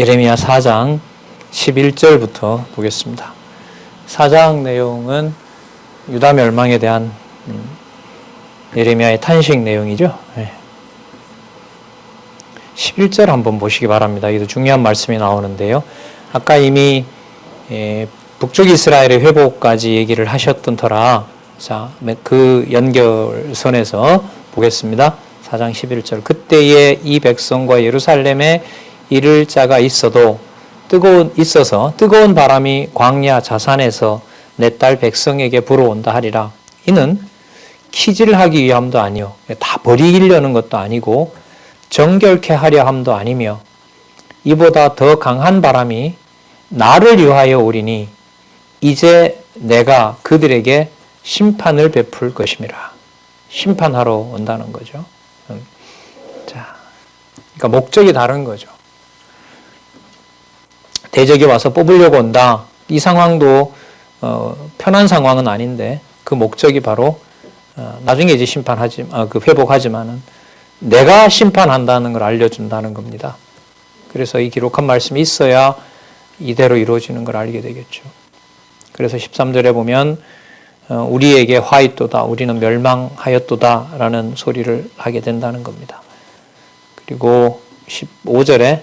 예레미야 4장 11절부터 보겠습니다. 4장 내용은 유다 멸망에 대한 예레미야의 탄식 내용이죠. 11절 한번 보시기 바랍니다. 이도 중요한 말씀이 나오는데요. 아까 이미 북쪽 이스라엘의 회복까지 얘기를 하셨던 터라 자, 그 연결선에서 보겠습니다. 4장 11절. 그때에 이 백성과 예루살렘에 이를 자가 뜨거운 바람이 광야 자산에서 내 딸 백성에게 불어온다 하리라. 이는 키질하기 위함도 아니요 다 버리려는 것도 아니고 정결케 하려 함도 아니며 이보다 더 강한 바람이 나를 위하여 오리니 이제 내가 그들에게 심판을 베풀 것임이라. 심판하러 온다는 거죠. 자, 그러니까 목적이 다른 거죠. 대적이 와서 뽑으려고 온다. 이 상황도 편한 상황은 아닌데 그 목적이 바로 나중에 이제 회복하지만은 내가 심판한다는 걸 알려준다는 겁니다. 그래서 이 기록한 말씀이 있어야 이대로 이루어지는 걸 알게 되겠죠. 그래서 13절에 보면 우리에게 화 있도다, 우리는 멸망하였도다 라는 소리를 하게 된다는 겁니다. 그리고 15절에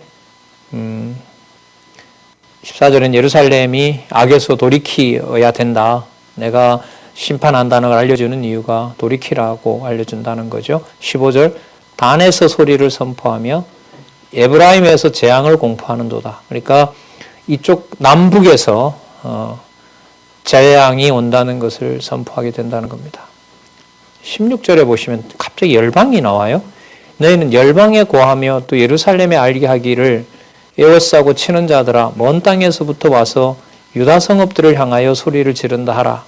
14절엔 예루살렘이 악에서 돌이키어야 된다. 내가 심판한다는 걸 알려주는 이유가 돌이키라고 알려준다는 거죠. 15절 단에서 소리를 선포하며 에브라임에서 재앙을 공포하는도다. 그러니까 이쪽 남북에서 재앙이 온다는 것을 선포하게 된다는 겁니다. 16절에 보시면 갑자기 열방이 나와요. 너희는 열방에 고하며 또 예루살렘에 알게 하기를 에워싸고 치는 자들아 먼 땅에서부터 와서 유다 성읍들을 향하여 소리를 지른다 하라.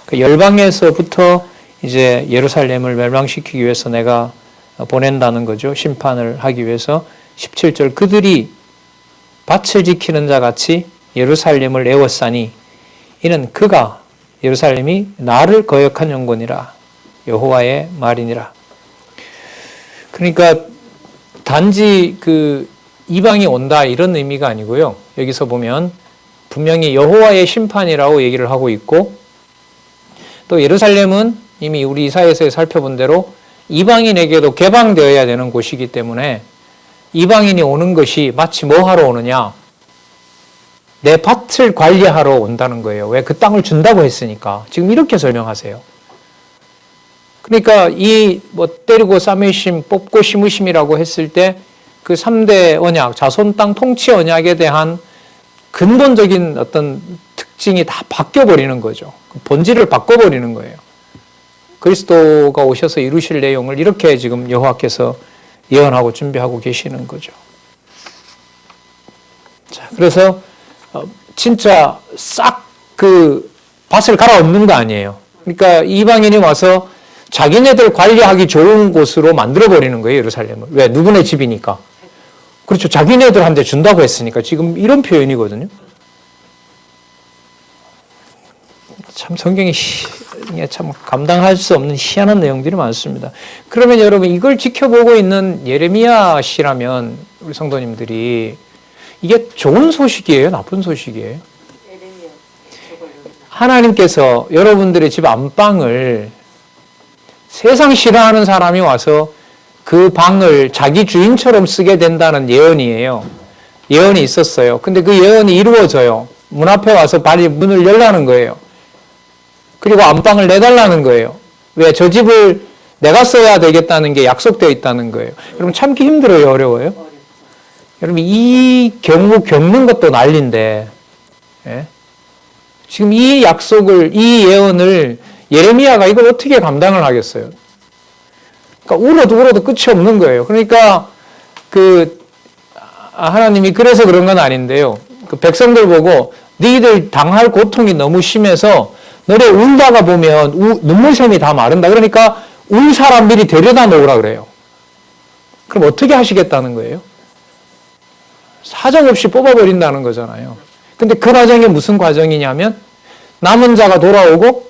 그 열방에서부터 이제 예루살렘을 멸망시키기 위해서 내가 보낸다는 거죠. 심판을 하기 위해서. 17절 그들이 밭을 지키는 자 같이 예루살렘을 에워싸니 이는 그가 예루살렘이 나를 거역한 영혼이라 여호와의 말이니라. 그러니까 단지 그 이방이 온다 이런 의미가 아니고요. 여기서 보면 분명히 여호와의 심판이라고 얘기를 하고 있고 또 예루살렘은 이미 우리 이사야서에 살펴본 대로 이방인에게도 개방되어야 되는 곳이기 때문에 이방인이 오는 것이 마치 뭐 하러 오느냐? 내 밭을 관리하러 온다는 거예요. 왜? 그 땅을 준다고 했으니까. 지금 이렇게 설명하세요. 그러니까 이 때리고 싸매심, 뽑고 심으심이라고 했을 때 그 3대 언약, 자손 땅 통치 언약에 대한 근본적인 어떤 특징이 다 바뀌어버리는 거죠. 본질을 바꿔버리는 거예요. 그리스도가 오셔서 이루실 내용을 이렇게 지금 여호와께서 예언하고 준비하고 계시는 거죠. 자, 그래서 진짜 싹 그 밭을 갈아엎는 거 아니에요. 그러니까 이방인이 와서 자기네들 관리하기 좋은 곳으로 만들어버리는 거예요, 예루살렘을. 왜? 누구네 집이니까. 그렇죠. 자기네들한테 준다고 했으니까 지금 이런 표현이거든요. 참 성경이 참 감당할 수 없는 희한한 내용들이 많습니다. 그러면 여러분 이걸 지켜보고 있는 예레미야 씨라면 우리 성도님들이 이게 좋은 소식이에요? 나쁜 소식이에요? 하나님께서 여러분들의 집 안방을 세상 싫어하는 사람이 와서 그 방을 자기 주인처럼 쓰게 된다는 예언이에요. 예언이 있었어요. 근데 그 예언이 이루어져요. 문 앞에 와서 문을 열라는 거예요. 그리고 안방을 내달라는 거예요. 왜? 저 집을 내가 써야 되겠다는 게 약속되어 있다는 거예요. 여러분 참기 힘들어요? 어려워요? 여러분 이 경우 겪는 것도 난리인데 예? 지금 이 약속을 이 예언을 예레미야가 이걸 어떻게 감당을 하겠어요? 그러니까 울어도 끝이 없는 거예요. 그러니까 하나님이 그래서 그런 건 아닌데요. 그 백성들 보고 너희들 당할 고통이 너무 심해서 너네 울다가 보면 눈물샘이 다 마른다. 그러니까 울 사람 미리 데려다 놓으라 그래요. 그럼 어떻게 하시겠다는 거예요? 사정없이 뽑아버린다는 거잖아요. 근데 그 과정이 무슨 과정이냐면 남은 자가 돌아오고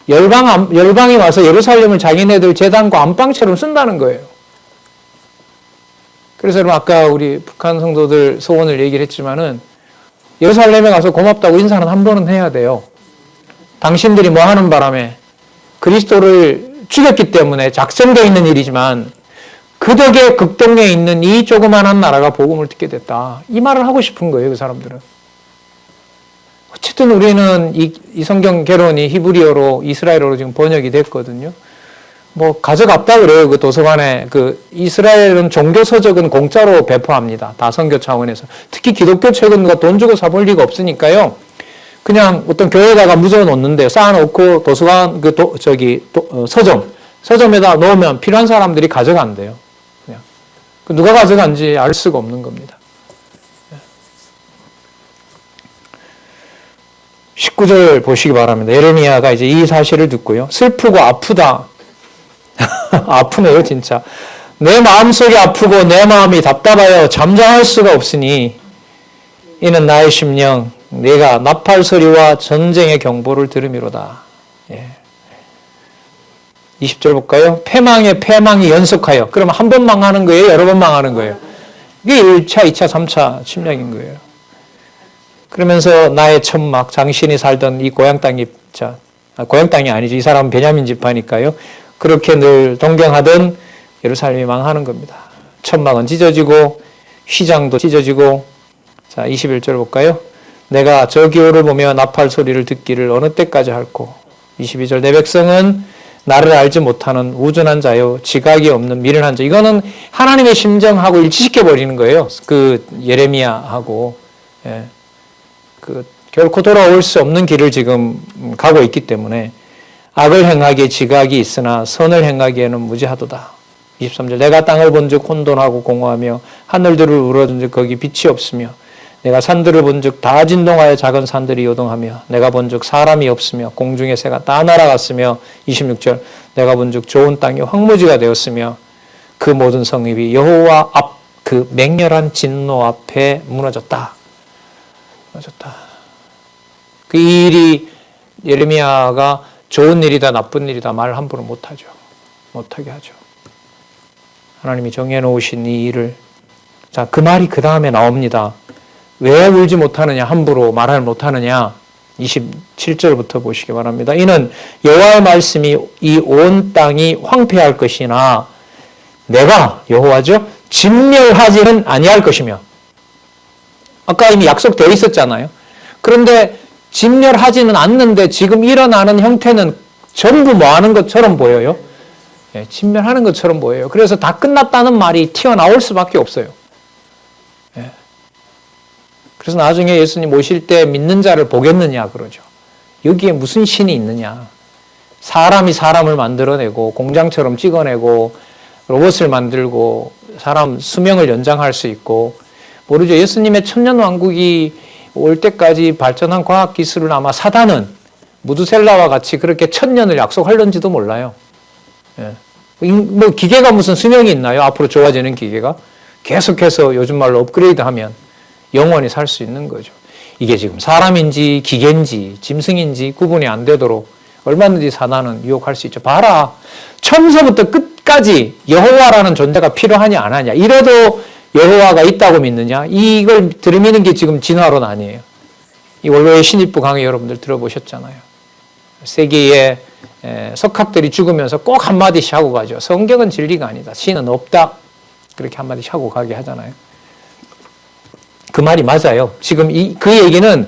열방이 와서 예루살렘을 자기네들 제단과 안방처럼 쓴다는 거예요. 그래서 여러분 아까 우리 북한 성도들 소원을 얘기를 했지만은 예루살렘에 가서 고맙다고 인사는 한 번은 해야 돼요. 당신들이 뭐 하는 바람에 그리스도를 죽였기 때문에 작성되어 있는 일이지만 그 덕에 극동에 있는 이 조그만한 나라가 복음을 듣게 됐다. 이 말을 하고 싶은 거예요, 그 사람들은. 어쨌든 우리는 이 성경 개론이 히브리어로 이스라엘어로 지금 번역이 됐거든요. 뭐 가져갔다 그래요. 그 도서관에 그 이스라엘은 종교 서적은 공짜로 배포합니다. 다 선교 차원에서. 특히 기독교 책은 돈 주고 사볼 리가 없으니까요. 그냥 어떤 교회에다가 묻어 놓는데요. 쌓아놓고 도서관 서점에다 놓으면 필요한 사람들이 가져간대요. 그냥 누가 가져간지 알 수가 없는 겁니다. 19절 보시기 바랍니다. 예레미야가 이제 이 사실을 듣고요. 슬프고 아프다. 아프네요, 진짜. 내 마음속이 아프고 내 마음이 답답하여 잠잠할 수가 없으니 이는 나의 심령 내가 나팔 소리와 전쟁의 경보를 들음이로다. 예. 20절 볼까요? 패망에 패망이 연속하여. 그러면 한 번 망하는 거예요? 여러 번 망하는 거예요? 이게 1차, 2차, 3차 침략인 거예요. 그러면서 나의 천막, 당신이 살던 이 고향 땅이, 고향 땅이 아니죠. 이 사람은 베냐민 지파니까요. 그렇게 늘 동경하던 예루살렘이 망하는 겁니다. 천막은 찢어지고 휘장도 찢어지고. 자, 21절 볼까요? 내가 저 기호를 보며 나팔 소리를 듣기를 어느 때까지 할꼬. 22절 내 백성은 나를 알지 못하는 우준한 자요 지각이 없는 미련한 자. 이거는 하나님의 심정하고 일치시켜 버리는 거예요. 그 예레미야하고. 예. 결코 돌아올 수 없는 길을 지금 가고 있기 때문에 악을 행하기에 지각이 있으나 선을 행하기에는 무지하도다. 23절 내가 땅을 본즉 혼돈하고 공허하며 하늘들을 우러든즉 거기 빛이 없으며 내가 산들을 본즉 다 진동하여 작은 산들이 요동하며 내가 본즉 사람이 없으며 공중의 새가 다 날아갔으며 26절 내가 본즉 좋은 땅이 황무지가 되었으며 그 모든 성읍이 여호와 앞 그 맹렬한 진노 앞에 무너졌다. 그 일이 예레미야가 좋은 일이다 나쁜 일이다 말 함부로 못하죠. 못하게 하죠. 하나님이 정해놓으신 이 일을. 자, 그 말이 그 다음에 나옵니다. 왜 울지 못하느냐 함부로 말을 못하느냐. 27절부터 보시기 바랍니다. 이는 여호와의 말씀이 이 온 땅이 황폐할 것이나 내가 여호와죠 진멸하지는 아니할 것이며. 아까 이미 약속되어 있었잖아요. 그런데 진멸하지는 않는데 지금 일어나는 형태는 전부 뭐 하는 것처럼 보여요? 예, 진멸하는 것처럼 보여요. 그래서 다 끝났다는 말이 튀어나올 수밖에 없어요. 예. 그래서 나중에 예수님 오실 때 믿는 자를 보겠느냐 그러죠. 여기에 무슨 신이 있느냐. 사람이 사람을 만들어내고 공장처럼 찍어내고 로봇을 만들고 사람 수명을 연장할 수 있고 모르죠. 예수님의 천년왕국이 올 때까지 발전한 과학기술을 아마 사단은 무드셀라와 같이 그렇게 1000년을 약속할런지도 몰라요. 예. 뭐 기계가 무슨 수명이 있나요? 앞으로 좋아지는 기계가? 계속해서 요즘 말로 업그레이드하면 영원히 살 수 있는 거죠. 이게 지금 사람인지 기계인지 짐승인지 구분이 안 되도록 얼마든지 사단은 유혹할 수 있죠. 봐라. 처음서부터 끝까지 여호와라는 존재가 필요하냐 안 하냐. 이래도 여호와가 있다고 믿느냐? 이걸 들으미는 게 지금 진화론 아니에요. 이 원로의 신입부 강의 여러분들 들어보셨잖아요. 세계의 석학들이 죽으면서 꼭 한마디씩 하고 가죠. 성경은 진리가 아니다. 신은 없다. 그렇게 한마디씩 하고 가게 하잖아요. 그 말이 맞아요. 지금 그 얘기는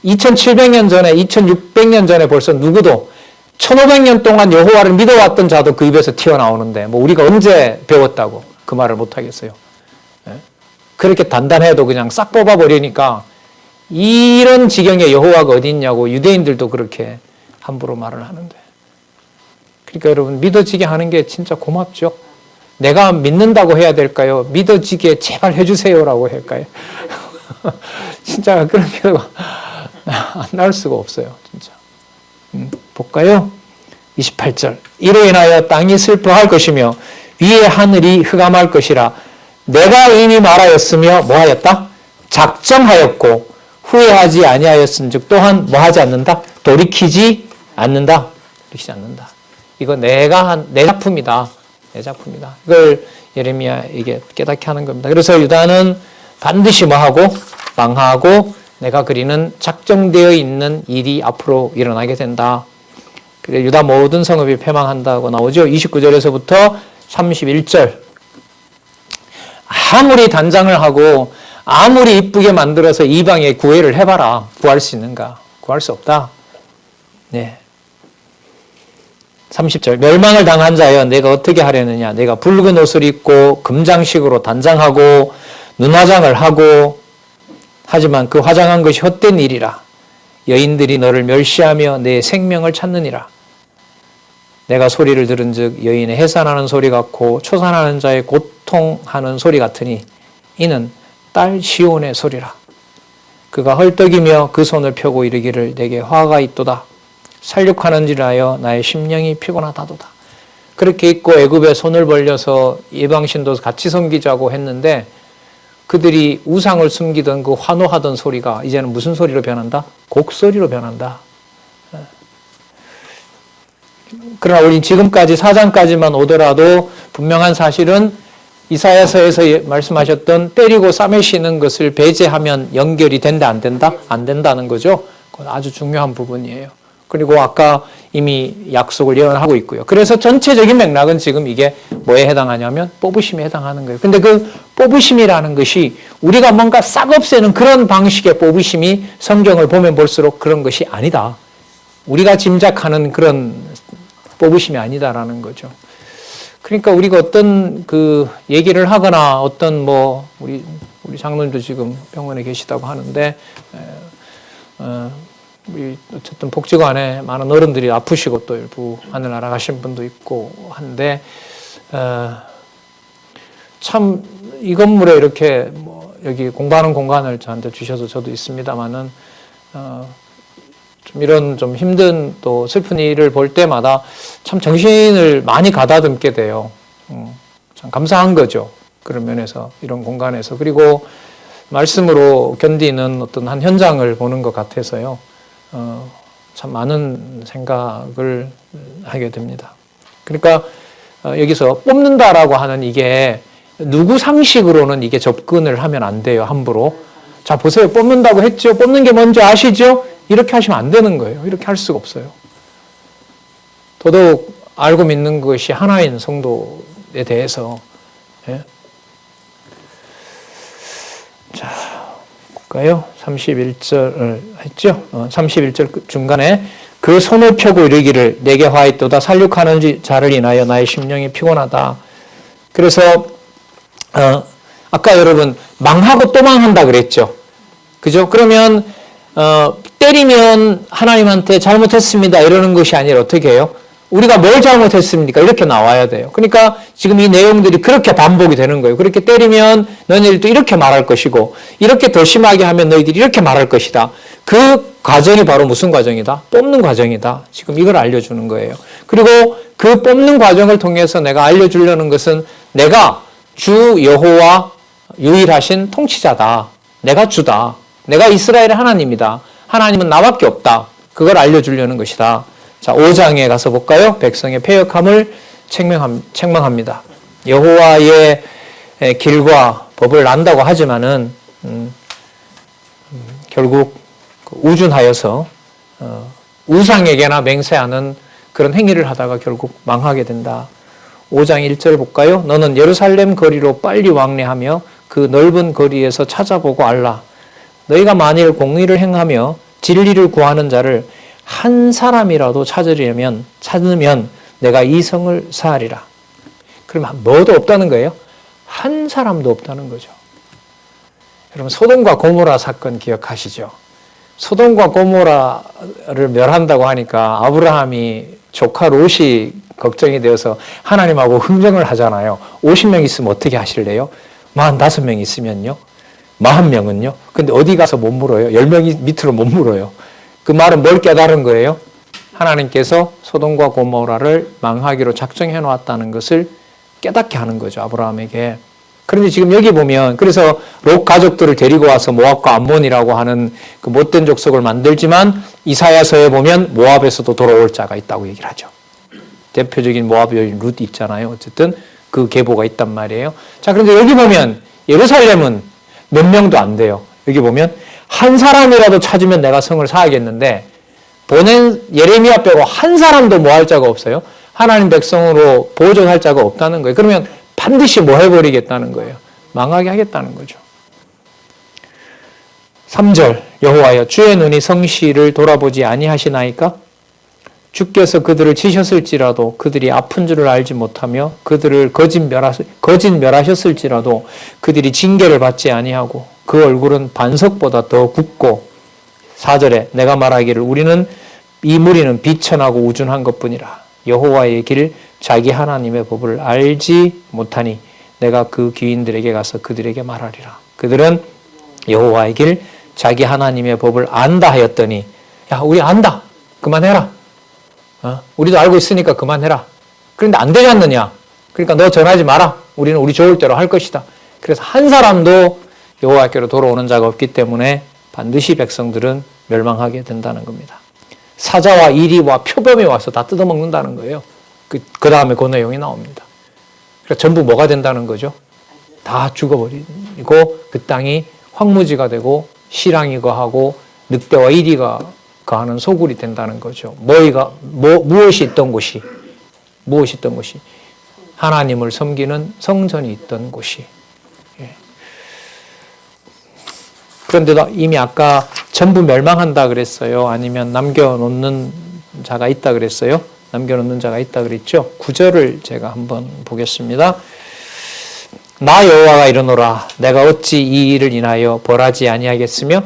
2700년 전에 2600년 전에 벌써 누구도 1500년 동안 여호와를 믿어왔던 자도 그 입에서 튀어나오는데 뭐 우리가 언제 배웠다고 그 말을 못하겠어요. 그렇게 단단해도 그냥 싹 뽑아버리니까 이런 지경에 여호와가 어디 있냐고 유대인들도 그렇게 함부로 말을 하는데. 그러니까 여러분 믿어지게 하는 게 진짜 고맙죠. 내가 믿는다고 해야 될까요? 믿어지게 제발 해주세요라고 할까요? 진짜 그런 경우가 안 나올 수가 없어요. 진짜. 볼까요? 28절 이로 인하여 땅이 슬퍼할 것이며 위의 하늘이 흑암할 것이라 내가 이미 말하였으며 뭐하였다? 작정하였고 후회하지 아니하였은즉 또한 뭐하지 않는다? 돌이키지 않는다. 돌이키지 않는다. 이거 내가 한 내 작품이다. 내 작품이다. 이걸 예레미야에게 깨닫게 하는 겁니다. 그래서 유다는 반드시 뭐하고 망하고 내가 그리는 작정되어 있는 일이 앞으로 일어나게 된다. 그래 유다 모든 성읍이 패망한다고 나오죠. 29절에서부터 31절. 아무리 단장을 하고 아무리 이쁘게 만들어서 이방에 구애를 해봐라. 구할 수 있는가? 구할 수 없다. 네. 30절. 멸망을 당한 자여 내가 어떻게 하려느냐. 내가 붉은 옷을 입고 금장식으로 단장하고 눈화장을 하고 하지만 그 화장한 것이 헛된 일이라. 여인들이 너를 멸시하며 내 생명을 찾느니라. 내가 소리를 들은 즉 여인의 해산하는 소리 같고 초산하는 자의 고통하는 소리 같으니 이는 딸 시온의 소리라. 그가 헐떡이며 그 손을 펴고 이르기를 내게 화가 있도다. 살육하는지라여 나의 심령이 피곤하다도다. 그렇게 있고 애굽에 손을 벌려서 이방신도 같이 섬기자고 했는데 그들이 우상을 숨기던 그 환호하던 소리가 이제는 무슨 소리로 변한다? 곡소리로 변한다. 그러나 우리 지금까지 4장까지만 오더라도 분명한 사실은 이사야서에서 말씀하셨던 때리고 싸매시는 것을 배제하면 연결이 된다 안 된다? 안 된다는 거죠. 그건 아주 중요한 부분이에요. 그리고 아까 이미 약속을 예언하고 있고요. 그래서 전체적인 맥락은 지금 이게 뭐에 해당하냐면 뽑으심에 해당하는 거예요. 근데 그 뽑으심이라는 것이 우리가 뭔가 싹 없애는 그런 방식의 뽑으심이 성경을 보면 볼수록 그런 것이 아니다. 우리가 짐작하는 그런 뽑으심이 아니다라는 거죠. 그러니까 우리가 어떤 그 얘기를 하거나 어떤 뭐 우리 장로님도 지금 병원에 계시다고 하는데 우리 어쨌든 복지관에 많은 어른들이 아프시고 또 일부 하늘나라 가신 분도 있고 한데 참 이 건물에 이렇게 뭐 여기 공부하는 공간을 저한테 주셔서 저도 있습니다만은 좀 이런 좀 힘든 또 슬픈 일을 볼 때마다 참 정신을 많이 가다듬게 돼요. 참 감사한 거죠. 그런 면에서 이런 공간에서 그리고 말씀으로 견디는 어떤 한 현장을 보는 것 같아서요. 참 많은 생각을 하게 됩니다. 그러니까 여기서 뽑는다라고 하는 이게 누구 상식으로는 이게 접근을 하면 안 돼요. 함부로. 자 보세요. 뽑는다고 했죠. 뽑는 게 뭔지 아시죠? 이렇게 하시면 안 되는 거예요. 이렇게 할 수가 없어요. 더더욱 알고 믿는 것이 하나인 성도에 대해서. 예? 자, 볼까요? 31절 했죠? 31절 중간에 그 손을 펴고 이르기를 내게 화 있도다. 살육하는 자를 인하여 나의 심령이 피곤하다. 그래서 아까 여러분 망하고 또 망한다 그랬죠? 그죠? 그러면 때리면 하나님한테 잘못했습니다 이러는 것이 아니라 어떻게 해요? 우리가 뭘 잘못했습니까? 이렇게 나와야 돼요. 그러니까 지금 이 내용들이 그렇게 반복이 되는 거예요. 그렇게 때리면 너희들도 이렇게 말할 것이고 이렇게 더 심하게 하면 너희들이 이렇게 말할 것이다. 그 과정이 바로 무슨 과정이다? 뽑는 과정이다. 지금 이걸 알려주는 거예요. 그리고 그 뽑는 과정을 통해서 내가 알려주려는 것은 내가 주 여호와 유일하신 통치자다. 내가 주다. 내가 이스라엘의 하나님이다. 하나님은 나밖에 없다. 그걸 알려주려는 것이다. 자, 5장에 가서 볼까요? 백성의 패역함을 책망합니다. 여호와의 길과 법을 안다고 하지만은 결국 우준하여서 우상에게나 맹세하는 그런 행위를 하다가 결국 망하게 된다. 5장 1절 볼까요? 너는 예루살렘 거리로 빨리 왕래하며 그 넓은 거리에서 찾아보고 알라. 너희가 만일 공의를 행하며 진리를 구하는 자를 한 사람이라도 찾으면 내가 이 성을 사하리라. 그러면 뭐도 없다는 거예요? 한 사람도 없다는 거죠. 여러분 소돔과 고모라 사건 기억하시죠? 소돔과 고모라를 멸한다고 하니까 아브라함이 조카 롯이 걱정이 되어서 하나님하고 흥정을 하잖아요. 50명 있으면 어떻게 하실래요? 45명 있으면요? 40명은요? 근데 어디 가서 못 물어요? 10명이 밑으로 못 물어요. 그 말은 뭘 깨달은 거예요? 하나님께서 소돔과 고모라를 망하기로 작정해 놓았다는 것을 깨닫게 하는 거죠. 아브라함에게. 그런데 지금 여기 보면 그래서 롯 가족들을 데리고 와서 모압과 암몬이라고 하는 그 못된 족속을 만들지만 이사야서에 보면 모압에서도 돌아올 자가 있다고 얘기를 하죠. 대표적인 모압 여인 룻 있잖아요. 어쨌든 그 계보가 있단 말이에요. 자, 그런데 여기 보면 예루살렘은 몇 명도 안 돼요. 여기 보면 한 사람이라도 찾으면 내가 성을 쌓아야겠는데 보낸 예레미야 빼고 한 사람도 뭐 할 자가 없어요. 하나님 백성으로 보존할 자가 없다는 거예요. 그러면 반드시 뭐 해버리겠다는 거예요. 망하게 하겠다는 거죠. 3절 여호와여 주의 눈이 성시를 돌아보지 아니하시나이까? 주께서 그들을 치셨을지라도 그들이 아픈 줄을 알지 못하며 그들을 거짓 멸하셨을지라도 그들이 징계를 받지 아니하고 그 얼굴은 반석보다 더 굽고 4절에 내가 말하기를 이 무리는 비천하고 우준한 것뿐이라 여호와의 길 자기 하나님의 법을 알지 못하니 내가 그 귀인들에게 가서 그들에게 말하리라. 그들은 여호와의 길 자기 하나님의 법을 안다 하였더니 야 우리 안다 그만해라. 우리도 알고 있으니까 그만해라. 그런데 안 되지 않느냐. 그러니까 너 전하지 마라. 우리는 우리 좋을 대로 할 것이다. 그래서 한 사람도 여호와께로 돌아오는 자가 없기 때문에 반드시 백성들은 멸망하게 된다는 겁니다. 사자와 이리와 표범이 와서 다 뜯어먹는다는 거예요. 그 다음에 그 내용이 나옵니다. 그러니까 전부 뭐가 된다는 거죠? 다 죽어버리고 그 땅이 황무지가 되고 실랑이 거하고 늑대와 이리가 거하는 소굴이 된다는 거죠. 무엇이 있던 곳이 하나님을 섬기는 성전이 있던 곳이. 그런데도 이미 아까 전부 멸망한다 그랬어요. 아니면 남겨놓는 자가 있다 그랬어요. 남겨놓는 자가 있다 그랬죠. 9절을 제가 한번 보겠습니다. 나 여호와가 이르노라 내가 어찌 이 일을 인하여 벌하지 아니하겠으며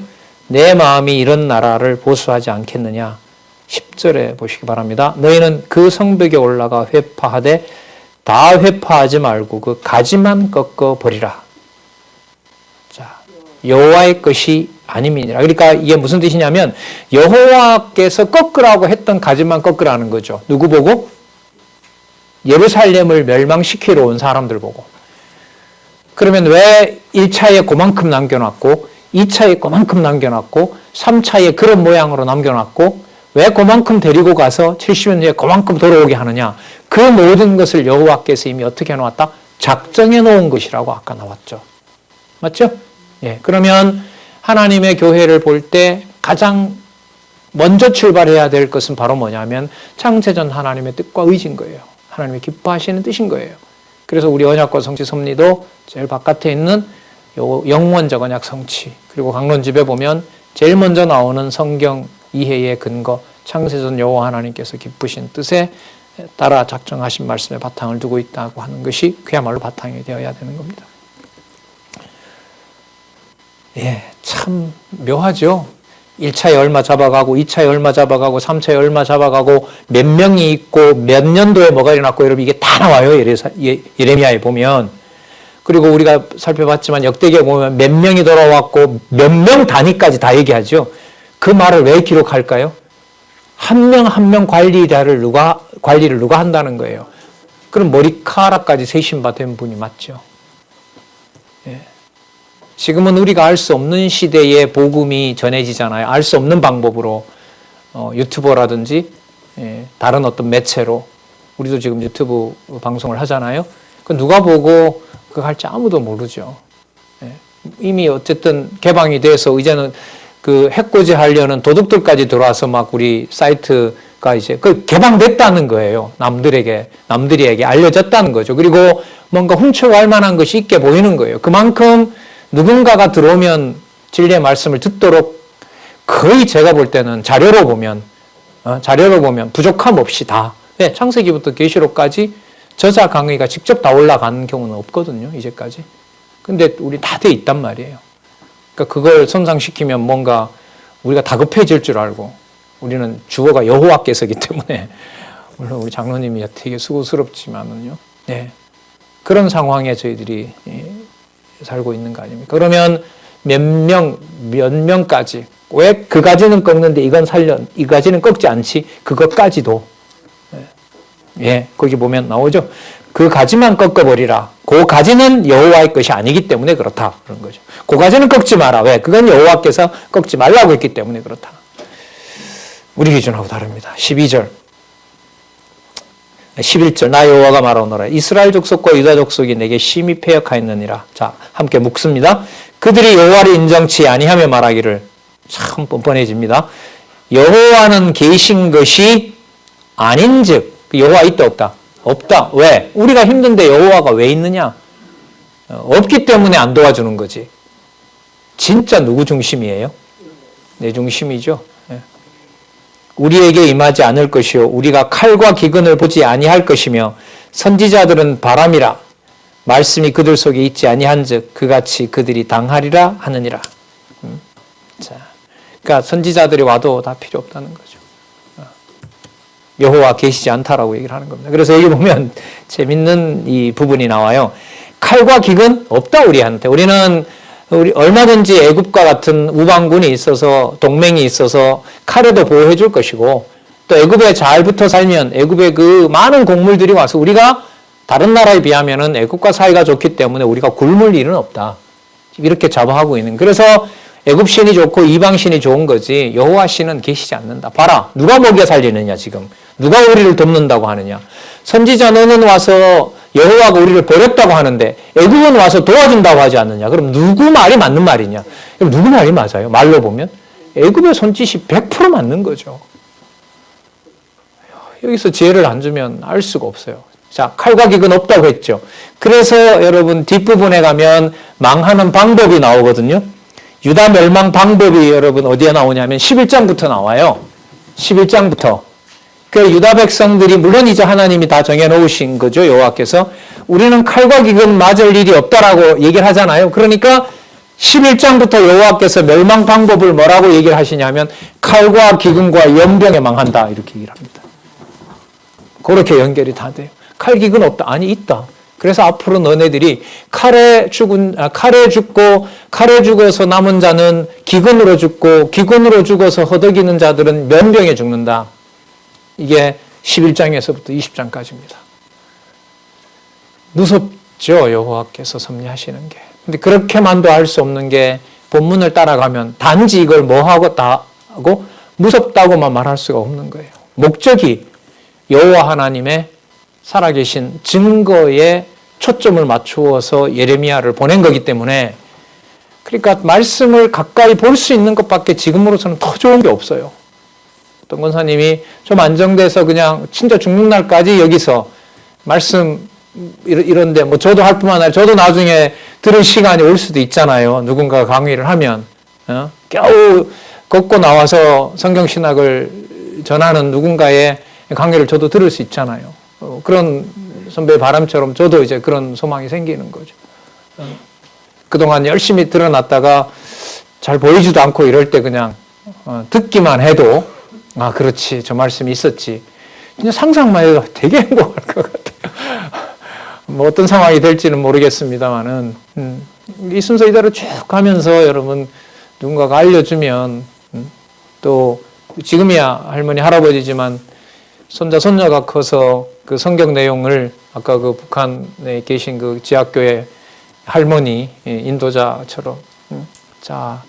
내 마음이 이런 나라를 보수하지 않겠느냐. 10절에 보시기 바랍니다. 너희는 그 성벽에 올라가 회파하되 다 회파하지 말고 그 가지만 꺾어 버리라. 자, 여호와의 것이 아님이니라. 그러니까 이게 무슨 뜻이냐면 여호와께서 꺾으라고 했던 가지만 꺾으라는 거죠. 누구 보고? 예루살렘을 멸망시키러 온 사람들 보고. 그러면 왜 1차에 그만큼 남겨놨고 2차에 그만큼 남겨놨고 3차에 그런 모양으로 남겨놨고 왜 그만큼 데리고 가서 70년 뒤에 그만큼 돌아오게 하느냐. 그 모든 것을 여호와께서 이미 어떻게 해놓았다? 작정해 놓은 것이라고 아까 나왔죠. 맞죠? 예. 그러면 하나님의 교회를 볼 때 가장 먼저 출발해야 될 것은 바로 뭐냐면 창세전 하나님의 뜻과 의지인 거예요. 하나님의 기뻐하시는 뜻인 거예요. 그래서 우리 언약과 성취 섭리도 제일 바깥에 있는 영원적 언약 성취, 그리고 강론집에 보면 제일 먼저 나오는 성경 이해의 근거, 창세전 여호와 하나님께서 기쁘신 뜻에 따라 작정하신 말씀에 바탕을 두고 있다고 하는 것이 그야말로 바탕이 되어야 되는 겁니다. 예, 참 묘하죠. 1차에 얼마 잡아가고 2차에 얼마 잡아가고 3차에 얼마 잡아가고 몇 명이 있고 몇 년도에 뭐가 일어났고 여러분 이게 다 나와요. 예레미야에 보면. 그리고 우리가 살펴봤지만 역대기에 보면 몇 명이 돌아왔고 몇 명 단위까지 다 얘기하죠. 그 말을 왜 기록할까요? 한 명 한 명 관리를 누가 한다는 거예요. 그럼 머리카락까지 세신바 된 분이 맞죠. 예. 지금은 우리가 알 수 없는 시대에 복음이 전해지잖아요. 알 수 없는 방법으로 유튜버라든지 다른 어떤 매체로 우리도 지금 유튜브 방송을 하잖아요. 그 누가 보고 그거 할지 아무도 모르죠. 이미 어쨌든 개방이 돼서 이제는 그 해코지 하려는 도둑들까지 들어와서 막 우리 사이트가 이제 그 개방됐다는 거예요. 남들에게 알려졌다는 거죠. 그리고 뭔가 훔쳐갈 만한 것이 있게 보이는 거예요. 그만큼 누군가가 들어오면 진리의 말씀을 듣도록 거의 제가 볼 때는 자료로 보면 부족함 없이 다 창세기부터 계시록까지 저자 강의가 직접 다 올라가는 경우는 없거든요. 이제까지. 근데 우리 다 돼 있단 말이에요. 그러니까 그걸 손상시키면 뭔가 우리가 다급해질 줄 알고 우리는 주어가 여호와께서기 때문에 물론 우리 장로님이 되게 수고스럽지만은요. 네. 그런 상황에 저희들이 살고 있는 거 아닙니까? 그러면 몇 명까지 왜 그 가지는 꺾는데 이 가지는 꺾지 않지? 그것까지도 거기 보면 나오죠. 그 가지만 꺾어버리라. 그 가지는 여호와의 것이 아니기 때문에 그렇다. 그런 거죠. 그 가지는 꺾지 마라. 왜? 그건 여호와께서 꺾지 말라고 했기 때문에 그렇다. 우리 기준하고 다릅니다. 12절. 11절 나 여호와가 말하노라 이스라엘 족속과 유다 족속이 내게 심히 패역하였느니라. 자, 함께 묵습니다. 그들이 여호와를 인정치 아니하며 말하기를 참 뻔뻔해집니다. 여호와는 계신 것이 아닌즉 여호와 있다 없다? 없다. 왜? 우리가 힘든데 여호와가 왜 있느냐? 없기 때문에 안 도와주는 거지. 진짜 누구 중심이에요? 내 중심이죠. 우리에게 임하지 않을 것이요 우리가 칼과 기근을 보지 아니할 것이며 선지자들은 바람이라 말씀이 그들 속에 있지 아니한즉 그같이 그들이 당하리라 하느니라. 자, 그러니까 선지자들이 와도 다 필요 없다는 거죠. 여호와 계시지 않다라고 얘기를 하는 겁니다. 그래서 여기 보면 재밌는 이 부분이 나와요. 칼과 기근 없다 우리한테. 우리 얼마든지 애굽과 같은 우방군이 있어서 동맹이 있어서 칼에도 보호해 줄 것이고 또 애굽에 잘 붙어 살면 애굽의 그 많은 곡물들이 와서 우리가 다른 나라에 비하면은 애굽과 사이가 좋기 때문에 우리가 굶을 일은 없다. 이렇게 자부하고 있는. 그래서 애굽 신이 좋고 이방 신이 좋은 거지 여호와 신은 계시지 않는다. 봐라. 누가 먹여 살리느냐 지금. 누가 우리를 돕는다고 하느냐. 선지자 너는 와서 여호와가 우리를 버렸다고 하는데 애굽은 와서 도와준다고 하지 않느냐. 그럼 누구 말이 맞는 말이냐. 그럼 누구 말이 맞아요? 말로 보면 애굽의 손짓이 100% 맞는 거죠. 여기서 지혜를 안 주면 알 수가 없어요. 자, 칼과 기근 없다고 했죠. 그래서 여러분 뒷부분에 가면 망하는 방법이 나오거든요. 유다 멸망 방법이 여러분 어디에 나오냐면 11장부터 나와요. 11장부터. 그 유다 백성들이 물론 이제 하나님이 다 정해놓으신 거죠. 여호와께서. 우리는 칼과 기근 맞을 일이 없다라고 얘기를 하잖아요. 그러니까 11장부터 여호와께서 멸망 방법을 뭐라고 얘기를 하시냐면 칼과 기근과 연병에 망한다 이렇게 얘기를 합니다. 그렇게 연결이 다 돼요. 칼 기근 없다. 아니 있다. 그래서 앞으로 너네들이 칼에 죽고 칼에 죽어서 남은 자는 기근으로 죽고 기근으로 죽어서 허덕이는 자들은 면병에 죽는다. 이게 11장에서부터 20장까지입니다. 무섭죠. 여호와께서 섭리하시는 게. 근데 그렇게만도 할 수 없는 게 본문을 따라가면 단지 이걸 뭐하고 다 하고 무섭다고만 말할 수가 없는 거예요. 목적이 여호와 하나님의 살아계신 증거에 초점을 맞추어서 예레미야를 보낸 거기 때문에 그러니까 말씀을 가까이 볼 수 있는 것밖에 지금으로서는 더 좋은 게 없어요. 어떤 권사님이 좀 안정돼서 그냥 진짜 죽는 날까지 여기서 말씀 이런데 뭐 저도 할 뿐만 아니라 저도 나중에 들을 시간이 올 수도 있잖아요. 누군가 강의를 하면 겨우 걷고 나와서 성경신학을 전하는 누군가의 강의를 저도 들을 수 있잖아요. 그런 선배의 바람처럼 저도 이제 그런 소망이 생기는 거죠. 그동안 열심히 들어놨다가 잘 보이지도 않고 이럴 때 그냥 듣기만 해도 아 그렇지 저 말씀이 있었지. 그냥 상상만 해도 되게 행복할 것 같아요. 뭐 어떤 상황이 될지는 모르겠습니다만은 이 순서 이대로 쭉 가면서 여러분 누군가가 알려주면 또 지금이야 할머니 할아버지지만 손자 손녀가 커서 그 성경 내용을 아까 그 북한에 계신 그 지하교회 할머니 인도자처럼 자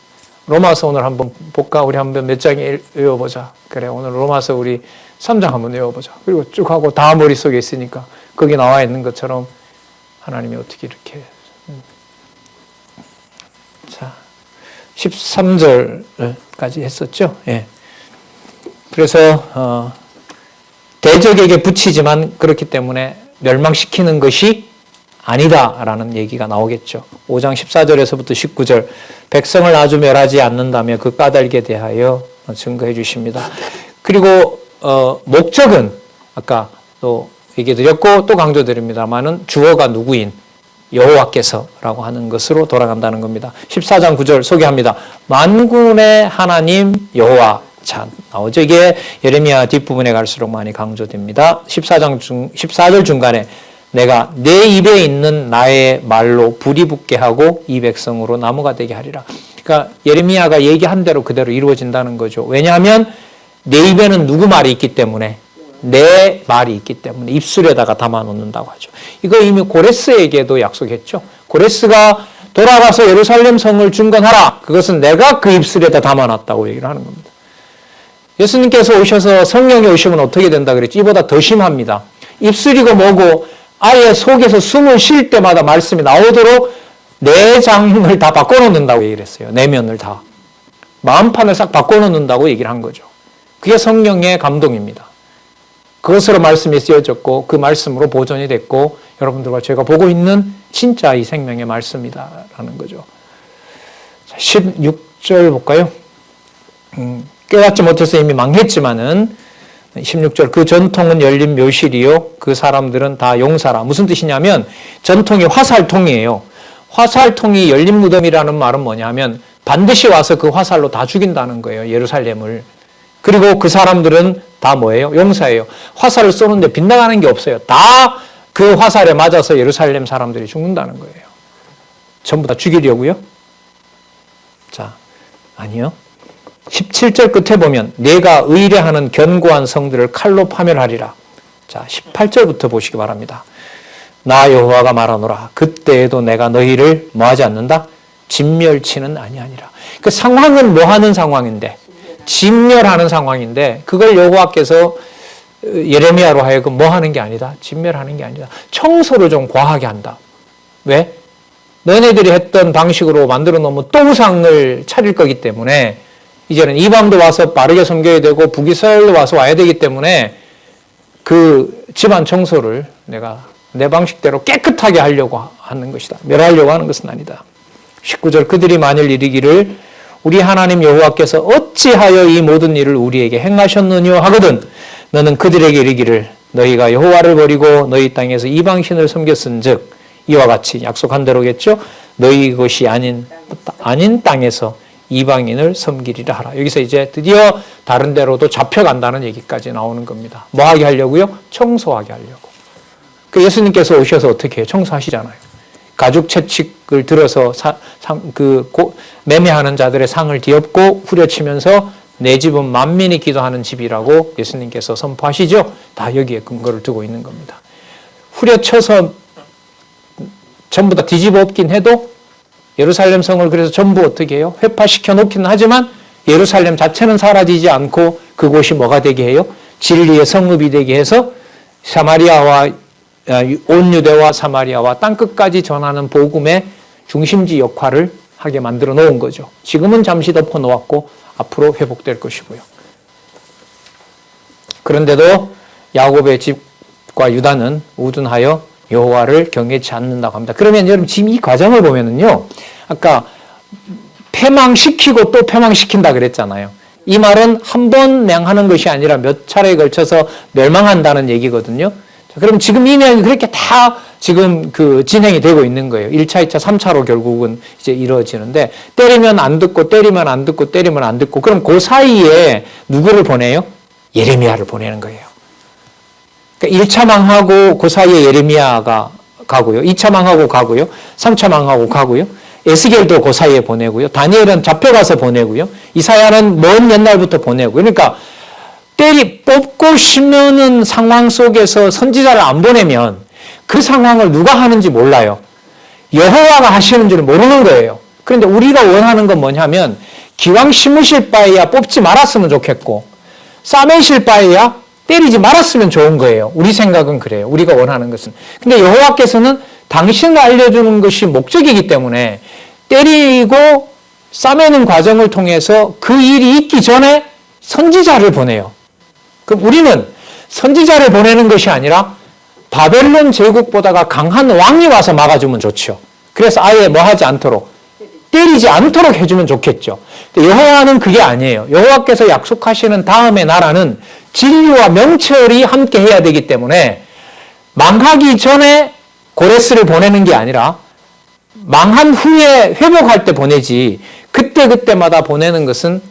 로마서 오늘 한번 볼까? 우리 한번 몇 장 외워보자. 그래 오늘 로마서 우리 3장 한번 외워보자. 그리고 쭉 하고 다 머릿속에 있으니까 거기 나와 있는 것처럼 하나님이 어떻게 이렇게 자 13절까지 했었죠. 예. 그래서 대적에게 붙이지만 그렇기 때문에 멸망시키는 것이 아니다라는 얘기가 나오겠죠. 5장 14절에서부터 19절 백성을 아주 멸하지 않는다며 그 까닭에 대하여 증거해 주십니다. 그리고 목적은 아까 또 얘기 드렸고 또 강조드립니다만은 주어가 누구인 여호와께서라고 하는 것으로 돌아간다는 겁니다. 14장 9절 소개합니다. 만군의 하나님 여호와. 자, 나오죠. 이게 예레미야 뒷부분에 갈수록 많이 강조됩니다. 14절 중간에 내가 내 입에 있는 나의 말로 불이 붙게 하고 이 백성으로 나무가 되게 하리라. 그러니까 예레미야가 얘기한 대로 그대로 이루어진다는 거죠. 왜냐하면 내 입에는 누구 말이 있기 때문에 내 말이 있기 때문에 입술에다가 담아 놓는다고 하죠. 이거 이미 고레스에게도 약속했죠. 고레스가 돌아가서 예루살렘 성을 중건하라. 그것은 내가 그 입술에다 담아 놨다고 얘기를 하는 겁니다. 예수님께서 오셔서 성령이 오시면 어떻게 된다 그랬죠? 이보다 더 심합니다. 입술이고 뭐고 아예 속에서 숨을 쉴 때마다 말씀이 나오도록 내장을 다 바꿔놓는다고 얘기를 했어요. 내면을 다. 마음판을 싹 바꿔놓는다고 얘기를 한 거죠. 그게 성령의 감동입니다. 그것으로 말씀이 쓰여졌고 그 말씀으로 보존이 됐고 여러분들과 제가 보고 있는 진짜 이 생명의 말씀이다라는 거죠. 16절 볼까요? 깨닫지 못해서 이미 망했지만은 16절 그 전통은 열린 묘실이요 그 사람들은 다 용사라. 무슨 뜻이냐면 전통이 화살통이에요. 화살통이 열린 무덤이라는 말은 뭐냐면 반드시 와서 그 화살로 다 죽인다는 거예요. 예루살렘을. 그리고 그 사람들은 다 뭐예요? 용사예요. 화살을 쏘는데 빗나가는 게 없어요. 다 그 화살에 맞아서 예루살렘 사람들이 죽는다는 거예요. 전부 다 죽이려고요? 자, 아니요. 17절 끝에 보면 내가 의뢰하는 견고한 성들을 칼로 파멸하리라. 자, 18절부터 보시기 바랍니다. 나 여호와가 말하노라. 그때에도 내가 너희를 뭐하지 않는다? 진멸치는 아니하니라. 그 상황은 뭐하는 상황인데? 진멸하는 상황인데 그걸 여호와께서 예레미야로 하여금 뭐하는 게 아니다? 진멸하는 게 아니다. 청소를 좀 과하게 한다. 왜? 너네들이 했던 방식으로 만들어 놓으면 또 우상을 차릴 거기 때문에 이제는 이방도 와서 빠르게 섬겨야 되고 북이스라엘도 와서 와야 되기 때문에 그 집안 청소를 내가 내 방식대로 깨끗하게 하려고 하는 것이다. 멸하려고 하는 것은 아니다. 19절 그들이 만일 이르기를 우리 하나님 여호와께서 어찌하여 이 모든 일을 우리에게 행하셨느냐 하거든 너는 그들에게 이르기를 너희가 여호와를 버리고 너희 땅에서 이방신을 섬겼은즉 이와 같이 약속한 대로겠죠. 너희 것이 아닌 땅에서 이방인을 섬기리라 하라. 여기서 이제 드디어 다른 데로도 잡혀간다는 얘기까지 나오는 겁니다. 뭐 하게 하려고요? 청소하게 하려고. 그 예수님께서 오셔서 어떻게 해요? 청소하시잖아요. 가죽 채찍을 들어서 매매하는 자들의 상을 뒤엎고 후려치면서 내 집은 만민이 기도하는 집이라고 예수님께서 선포하시죠. 다 여기에 근거를 두고 있는 겁니다. 후려쳐서 전부 다 뒤집어 엎긴 해도 예루살렘 성을 그래서 전부 어떻게 해요? 회파시켜 놓기는 하지만 예루살렘 자체는 사라지지 않고 그곳이 뭐가 되게 해요? 진리의 성읍이 되게 해서 사마리아와 온 유대와 사마리아와 땅끝까지 전하는 복음의 중심지 역할을 하게 만들어 놓은 거죠. 지금은 잠시 덮어 놓았고 앞으로 회복될 것이고요. 그런데도 야곱의 집과 유다는 우둔하여 여호와를 경외치 않는다고 합니다. 그러면 여러분 지금 이 과정을 보면은요. 아까 패망시키고 또 패망시킨다 그랬잖아요. 이 말은 한 번 맹하는 것이 아니라 몇 차례에 걸쳐서 멸망한다는 얘기거든요. 그럼 지금 이 내용이 그렇게 다 지금 진행이 되고 있는 거예요. 1차, 2차, 3차로 결국은 이제 이루어지는데 때리면 안 듣고 때리면 안 듣고 때리면 안 듣고 그럼 그 사이에 누구를 보내요? 예레미야를 보내는 거예요. 그러니까 1차 망하고 그 사이에 예레미야가 가고요. 2차 망하고 가고요. 3차 망하고 가고요. 에스겔도 그 사이에 보내고요. 다니엘은 잡혀가서 보내고요. 이사야는 먼 옛날부터 보내고 그러니까 뽑고 싶는 상황 속에서 선지자를 안 보내면 그 상황을 누가 하는지 몰라요. 여호와가 하시는 줄은 모르는 거예요. 그런데 우리가 원하는 건 뭐냐면 기왕 심으실 바에야 뽑지 말았으면 좋겠고 싸매실 바에야 때리지 말았으면 좋은 거예요. 우리 생각은 그래요. 우리가 원하는 것은. 근데 여호와께서는 당신을 알려주는 것이 목적이기 때문에 때리고 싸매는 과정을 통해서 그 일이 있기 전에 선지자를 보내요. 그럼 우리는 선지자를 보내는 것이 아니라 바벨론 제국보다가 강한 왕이 와서 막아주면 좋죠. 그래서 아예 뭐 하지 않도록 때리지 않도록 해주면 좋겠죠. 근데 여호와는 그게 아니에요. 여호와께서 약속하시는 다음의 나라는 진리와 명철이 함께 해야 되기 때문에 망하기 전에 고레스를 보내는 게 아니라 망한 후에 회복할 때 보내지 그때마다 보내는 것은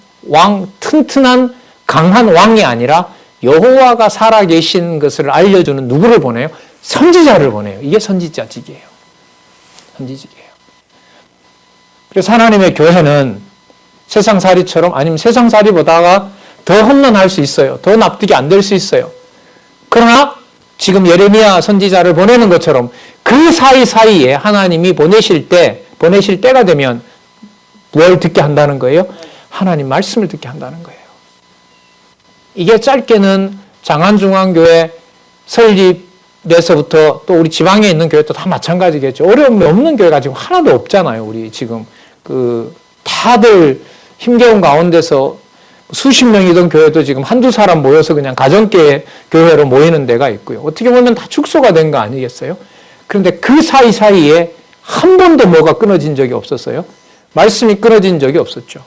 튼튼한 강한 왕이 아니라 여호와가 살아계신 것을 알려주는 누구를 보내요? 선지자를 보내요. 이게 선지자직이에요. 선지직이에요. 그래서 하나님의 교회는 세상살이처럼 아니면 세상살이보다가 더 험난할 수 있어요. 더 납득이 안 될 수 있어요. 그러나 지금 예레미야 선지자를 보내는 것처럼 그 사이사이에 하나님이 보내실 때가 되면 뭘 듣게 한다는 거예요? 하나님 말씀을 듣게 한다는 거예요. 이게 짧게는 장안중앙교회 설립 서부터 또 우리 지방에 있는 교회도 다 마찬가지겠죠. 어려움이 없는 교회가 지금 하나도 없잖아요. 우리 지금 다들 힘겨운 가운데서 수십 명이던 교회도 지금 한두 사람 모여서 그냥 가정교회로 모이는 데가 있고요. 어떻게 보면 다 축소가 된 거 아니겠어요? 그런데 그 사이사이에 한 번도 뭐가 끊어진 적이 없었어요. 말씀이 끊어진 적이 없었죠.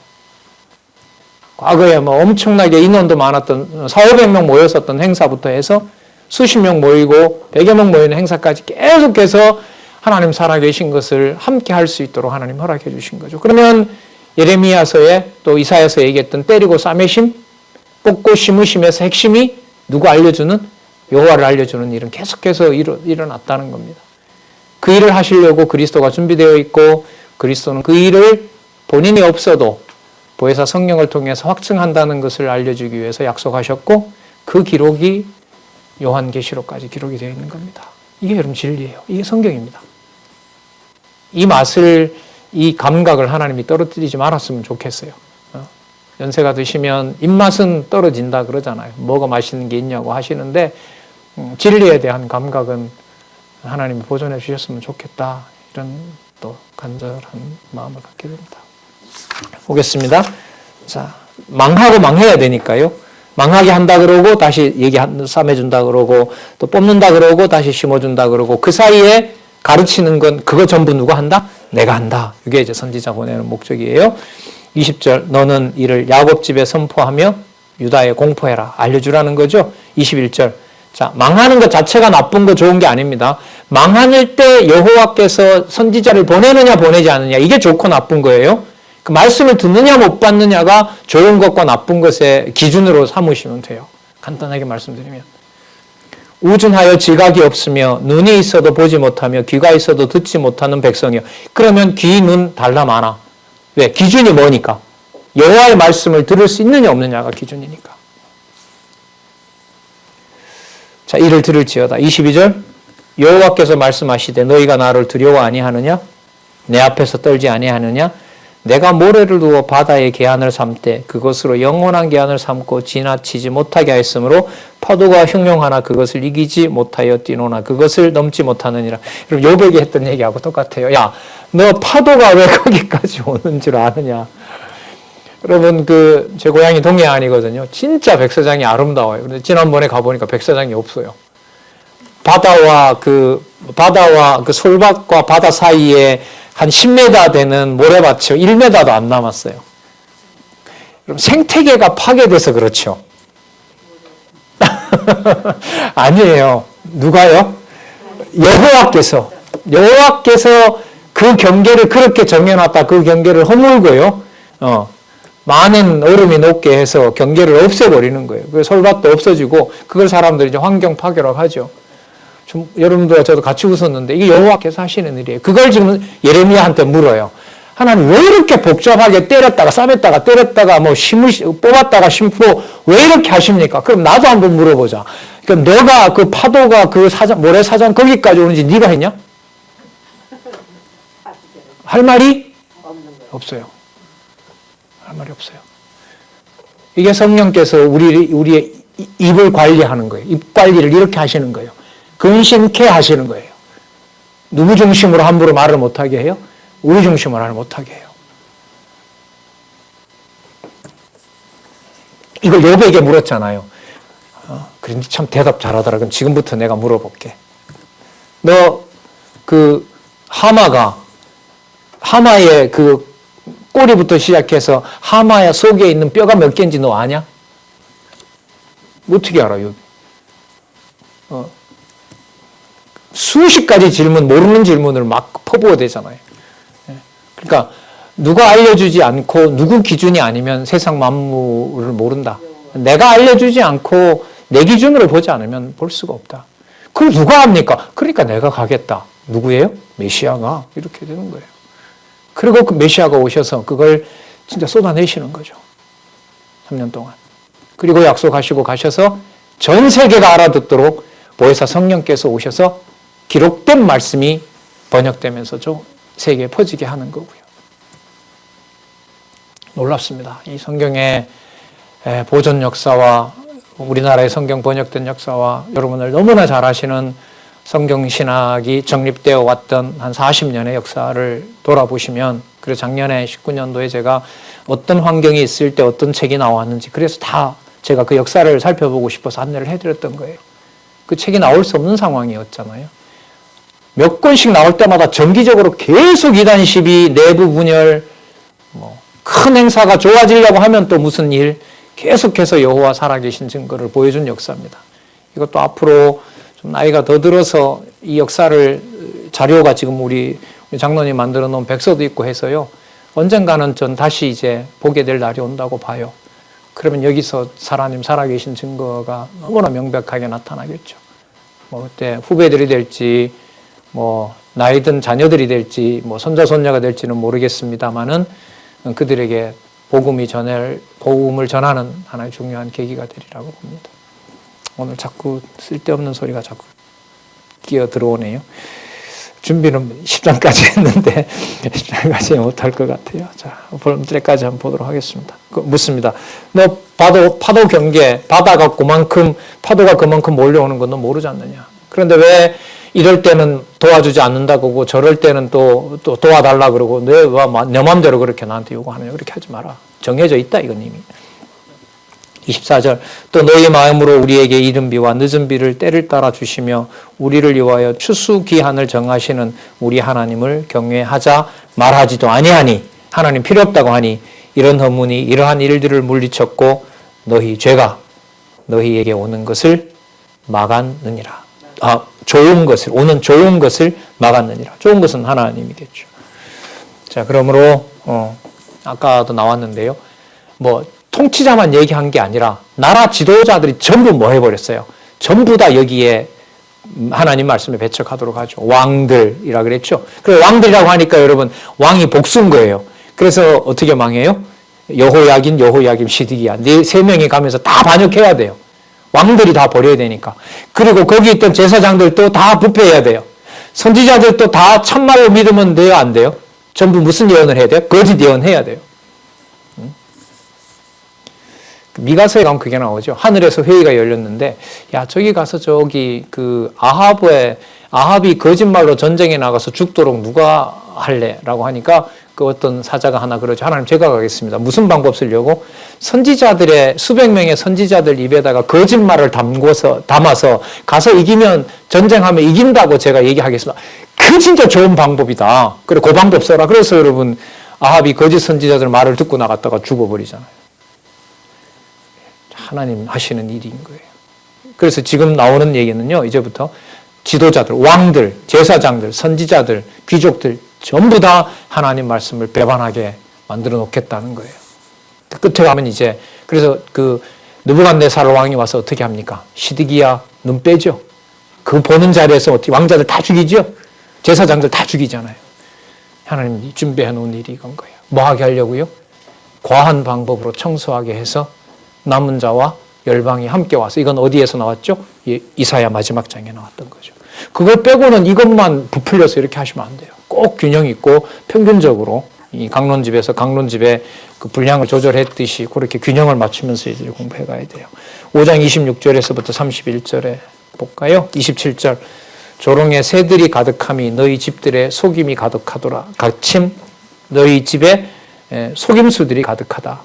과거에 뭐 엄청나게 인원도 많았던 400~500명 모였었던 행사부터 해서 수십 명 모이고 100여 명 모이는 행사까지 계속해서 하나님 살아계신 것을 함께 할 수 있도록 하나님 허락해 주신 거죠. 그러면 예레미야서에 또 이사야서에 얘기했던 때리고 싸매심, 뽑고 심으심에서 핵심이 누구 알려주는? 여호와를 알려주는 일은 계속해서 일어났다는 겁니다. 그 일을 하시려고 그리스도가 준비되어 있고 그리스도는 그 일을 본인이 없어도 보혜사 성령을 통해서 확증한다는 것을 알려주기 위해서 약속하셨고 그 기록이 요한계시록까지 기록이 되어 있는 겁니다. 이게 여러분 진리예요. 이게 성경입니다. 이 맛을, 이 감각을 하나님이 떨어뜨리지 말았으면 좋겠어요. 연세가 드시면 입맛은 떨어진다 그러잖아요. 뭐가 맛있는 게 있냐고 하시는데 진리에 대한 감각은 하나님이 보존해 주셨으면 좋겠다. 이런 또 간절한 마음을 갖게 됩니다. 보겠습니다. 자, 망하고 망해야 되니까요. 망하게 한다 그러고 다시 싸매준다 그러고 또 뽑는다 그러고 다시 심어준다 그러고 그 사이에 가르치는 건 그거 전부 누가 한다? 내가 한다. 이게 이제 선지자 보내는 목적이에요. 20절 너는 이를 야곱 집에 선포하며 유다에 공포해라. 알려주라는 거죠. 21절 자, 망하는 것 자체가 나쁜 거 좋은 게 아닙니다. 망할 때 여호와께서 선지자를 보내느냐 보내지 않느냐 이게 좋고 나쁜 거예요. 그 말씀을 듣느냐 못 받느냐가 좋은 것과 나쁜 것의 기준으로 삼으시면 돼요. 간단하게 말씀드리면 우준하여 지각이 없으며 눈이 있어도 보지 못하며 귀가 있어도 듣지 못하는 백성이요. 그러면 귀, 눈 달라 많아. 왜? 기준이 뭐니까? 여호와의 말씀을 들을 수 있느냐 없느냐가 기준이니까. 자, 이를 들을지어다. 22절 여호와께서 말씀하시되 너희가 나를 두려워 아니하느냐? 내 앞에서 떨지 아니하느냐? 내가 모래를 두어 바다의 계한을 삼되 그것으로 영원한 계한을 삼고 지나치지 못하게 하였으므로 파도가 흉용하나 그것을 이기지 못하여 뛰노나 그것을 넘지 못하느니라. 그럼 요백이 했던 얘기하고 똑같아요. 야, 너 파도가 왜 거기까지 오는 줄 아느냐? 여러분 제 고향이 동해안이거든요. 진짜 백사장이 아름다워요. 근데 지난번에 가보니까 백사장이 없어요. 바다와 그 솔밭과 바다 사이에 한 10m 되는 모래밭이 1m도 안 남았어요. 그럼 생태계가 파괴돼서 그렇죠. 아니에요. 누가요? 여호와께서 그 경계를 그렇게 정해놨다. 그 경계를 허물고요. 많은 얼음이 녹게 해서 경계를 없애버리는 거예요. 그 솔밭도 없어지고 그걸 사람들이 이제 환경 파괴라고 하죠. 좀 여러분들과 저도 같이 웃었는데 이게 여호와께서 하시는 일이에요. 그걸 지금 예레미야한테 물어요. 하나님 왜 이렇게 복잡하게 때렸다가 싸맸다가 때렸다가 뽑았다가 심고 왜 이렇게 하십니까? 그럼 나도 한번 물어보자. 그럼 너가 그 파도가 그 모래사장 거기까지 오는지 네가 했냐? 할 말이 없어요. 할 말이 없어요. 이게 성령께서 우리의 입을 관리하는 거예요. 입 관리를 이렇게 하시는 거예요. 근심케 하시는 거예요. 누구 중심으로 함부로 말을 못하게 해요? 우리 중심으로 말을 못하게 해요. 이걸 요백에게 물었잖아요. 그런데 참 대답 잘하더라. 그럼 지금부터 내가 물어볼게. 너 하마의 그 꼬리부터 시작해서 하마 속에 있는 뼈가 몇 개인지 너 아냐? 어떻게 알아, 요비? 수십 가지 질문, 모르는 질문을 막 퍼부어 대잖아요. 그러니까 누가 알려주지 않고 누구 기준이 아니면 세상 만물을 모른다. 내가 알려주지 않고 내 기준으로 보지 않으면 볼 수가 없다. 그걸 누가 합니까? 그러니까 내가 가겠다. 누구예요? 메시아가. 이렇게 되는 거예요. 그리고 그 메시아가 오셔서 그걸 진짜 쏟아내시는 거죠. 3년 동안. 그리고 약속하시고 가셔서 전 세계가 알아듣도록 보혜사 성령께서 오셔서 기록된 말씀이 번역되면서 세계에 퍼지게 하는 거고요. 놀랍습니다. 이 성경의 보존 역사와 우리나라의 성경 번역된 역사와 여러분을 너무나 잘 아시는 성경 신학이 정립되어 왔던 한 40년의 역사를 돌아보시면, 그래서 작년에 19년도에 제가 어떤 환경이 있을 때 어떤 책이 나왔는지, 그래서 다 제가 그 역사를 살펴보고 싶어서 안내를 해드렸던 거예요. 그 책이 나올 수 없는 상황이었잖아요. 몇 권씩 나올 때마다 정기적으로 계속 이단 시비, 내부 분열, 큰 행사가 좋아지려고 하면 또 무슨 일, 계속해서 여호와 살아계신 증거를 보여준 역사입니다. 이것도 앞으로 좀 나이가 더 들어서 이 역사를, 자료가 지금 우리 장로님 만들어 놓은 백서도 있고 해서요, 언젠가는 전 다시 이제 보게 될 날이 온다고 봐요. 그러면 여기서 하나님 살아계신 증거가 너무나 명백하게 나타나겠죠. 그때 후배들이 될지, 나이 든 자녀들이 될지, 손자, 손녀가 될지는 모르겠습니다만은 그들에게 복음을 전하는 하나의 중요한 계기가 되리라고 봅니다. 오늘 자꾸 쓸데없는 소리가 자꾸 끼어 들어오네요. 준비는 10장까지 했는데 10장까지 못할 것 같아요. 자, 볼 때까지 한번 보도록 하겠습니다. 묻습니다. 너 파도 경계, 바다가 파도가 그만큼 몰려오는 건 너 모르지 않느냐? 그런데 왜 이럴 때는 도와주지 않는다고 하고 저럴 때는 또 도와달라 그러고 내 맘대로 그렇게 나한테 요구하느냐? 그렇게 하지 마라. 정해져 있다, 이건 이미. 24절, 또 너희 마음으로 우리에게 이른 비와 늦은 비를 때를 따라 주시며 우리를 위하여 추수기한을 정하시는 우리 하나님을 경외하자 말하지도 아니하니, 하나님 필요 없다고 하니 이런 허문이 이러한 일들을 물리쳤고 너희 죄가 너희에게 오는 것을 막았느니라. 오는 좋은 것을 막았느니라. 좋은 것은 하나님이겠죠. 자, 그러므로 아까도 나왔는데요. 통치자만 얘기한 게 아니라 나라 지도자들이 전부 뭐 해버렸어요? 전부 다 여기에 하나님 말씀에 배척하도록 하죠. 왕들이라 그랬죠. 그래서 왕들이라고 하니까 여러분, 왕이 복수인 거예요. 그래서 어떻게 망해요? 여호야긴, 시드기야. 세 명이 가면서 다 반역해야 돼요. 왕들이 다 버려야 되니까. 그리고 거기 있던 제사장들도 다 부패해야 돼요. 선지자들도 다 참말로 믿으면 돼요, 안 돼요? 전부 무슨 예언을 해야 돼요? 거짓 예언해야 돼요. 미가서에 가면 그게 나오죠. 하늘에서 회의가 열렸는데, 야, 저기 가서 아합이 거짓말로 전쟁에 나가서 죽도록 누가 할래? 라고 하니까 그 어떤 사자가 하나 그러죠. 하나님, 제가 가겠습니다. 무슨 방법 쓰려고? 수백 명의 선지자들 입에다가 거짓말을 담아서 가서 이기면, 전쟁하면 이긴다고 제가 얘기하겠습니다. 그 진짜 좋은 방법이다. 그래, 그 방법 써라. 그래서 여러분, 아합이 거짓 선지자들 말을 듣고 나갔다가 죽어버리잖아요. 하나님 하시는 일인 거예요. 그래서 지금 나오는 얘기는요, 이제부터 지도자들, 왕들, 제사장들, 선지자들, 귀족들 전부 다 하나님 말씀을 배반하게 만들어 놓겠다는 거예요. 끝에 가면 이제, 그래서 느부갓네살 왕이 와서 어떻게 합니까? 시드기야 눈 빼죠. 그 보는 자리에서 어떻게 왕자들 다 죽이죠. 제사장들 다 죽이잖아요. 하나님이 준비해 놓은 일이 이건 거예요. 뭐 하게 하려고요? 과한 방법으로 청소하게 해서 남은 자와 열방이 함께 와서, 이건 어디에서 나왔죠? 이사야 마지막 장에 나왔던 거죠. 그걸 빼고는 이것만 부풀려서 이렇게 하시면 안 돼요. 꼭 균형 있고 평균적으로 이 강론집에 그 분량을 조절했듯이 그렇게 균형을 맞추면서 이들이 공부해 가야 돼요. 5장 26절에서부터 31절에 볼까요? 27절, 조롱의 새들이 가득함이 너희 집들에 속임이 가득하더라. 가침 너희 집에 속임수들이 가득하다.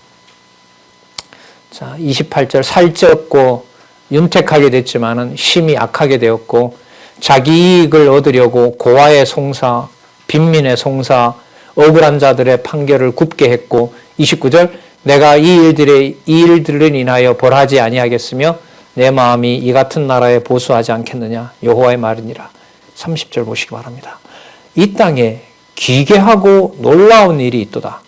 자, 28절, 살쪘고 윤택하게 됐지만은 심히 악하게 되었고 자기 이익을 얻으려고 고아의 송사, 빈민의 송사, 억울한 자들의 판결을 굽게 했고, 29절, 내가 이 일들을 인하여 벌하지 아니하겠으며 내 마음이 이 같은 나라에 보수하지 않겠느냐, 여호와의 말이니라. 30절 보시기 바랍니다. 이 땅에 기괴하고 놀라운 일이 있도다.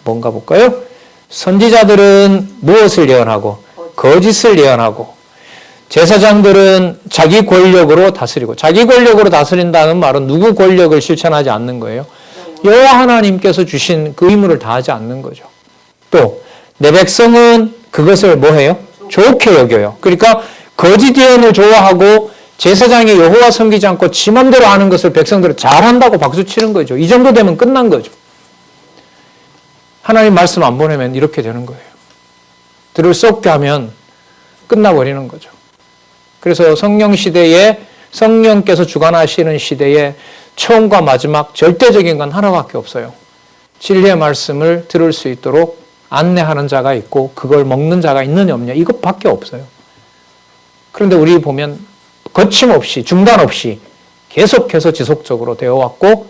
뭔가 볼까요? 선지자들은 무엇을 예언하고 거짓을 예언하고, 제사장들은 자기 권력으로 다스리고, 자기 권력으로 다스린다는 말은 누구 권력을 실천하지 않는 거예요. 여호와 하나님께서 주신 그 의무를 다하지 않는 거죠. 또 내 백성은 그것을 뭐 해요? 좋게 여겨요. 그러니까 거짓 예언을 좋아하고 제사장이 여호와 섬기지 않고 지 맘대로 하는 것을 백성들은 잘한다고 박수치는 거죠. 이 정도 되면 끝난 거죠. 하나님 말씀 안 보내면 이렇게 되는 거예요. 들을 수 없게 하면 끝나버리는 거죠. 그래서 성령 시대에 성령께서 주관하시는 시대에 처음과 마지막 절대적인 건 하나밖에 없어요. 진리의 말씀을 들을 수 있도록 안내하는 자가 있고 그걸 먹는 자가 있느냐 없느냐 이것밖에 없어요. 그런데 우리 보면 거침없이 중단 없이 계속해서 지속적으로 되어 왔고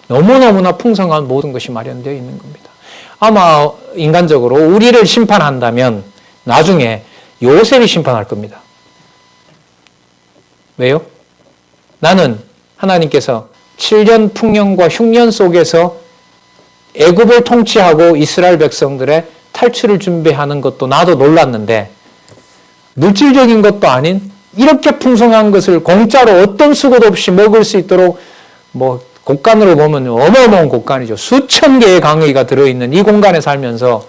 너무너무나 풍성한 모든 것이 마련되어 있는 겁니다. 아마 인간적으로 우리를 심판한다면 나중에 요셉이 심판할 겁니다. 왜요? 나는 하나님께서 7년 풍년과 흉년 속에서 애굽을 통치하고 이스라엘 백성들의 탈출을 준비하는 것도 나도 놀랐는데 물질적인 것도 아닌 이렇게 풍성한 것을 공짜로 어떤 수고도 없이 먹을 수 있도록 뭐 곡간으로 보면 어마어마한 곡간이죠. 수천 개의 강의가 들어있는 이 공간에 살면서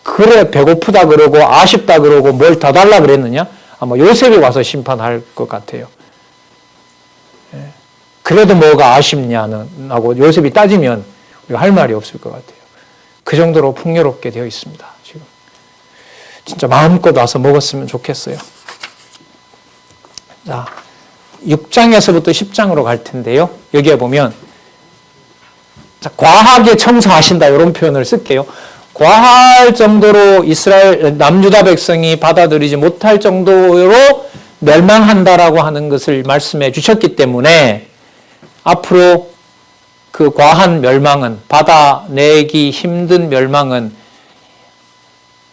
그래 배고프다 그러고 아쉽다 그러고 뭘 더 달라 그랬느냐? 아마 요셉이 와서 심판할 것 같아요. 그래도 뭐가 아쉽냐는 하고 요셉이 따지면 우리가 할 말이 없을 것 같아요. 그 정도로 풍요롭게 되어 있습니다. 지금 진짜 마음껏 와서 먹었으면 좋겠어요. 자, 6장에서부터 10장으로 갈 텐데요. 여기에 보면 자, 과하게 청소하신다 이런 표현을 쓸게요. 과할 정도로 이스라엘 남유다 백성이 받아들이지 못할 정도로 멸망한다라고 하는 것을 말씀해 주셨기 때문에 앞으로 그 과한 멸망은 받아내기 힘든 멸망은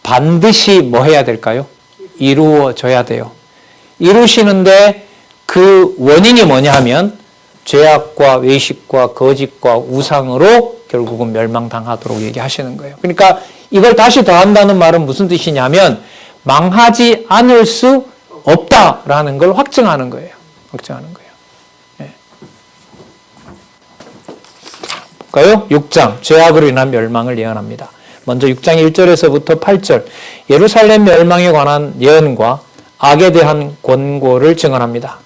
반드시 뭐 해야 될까요? 이루어져야 돼요. 이루시는데 그 원인이 뭐냐 하면 죄악과 외식과 거짓과 우상으로 결국은 멸망당하도록 얘기하시는 거예요. 그러니까 이걸 다시 더한다는 말은 무슨 뜻이냐면 망하지 않을 수 없다라는 걸 확증하는 거예요. 확증하는 거예요. 네. 볼까요? 6장 죄악으로 인한 멸망을 예언합니다. 먼저 6장 1절에서부터 8절 예루살렘 멸망에 관한 예언과 악에 대한 권고를 증언합니다.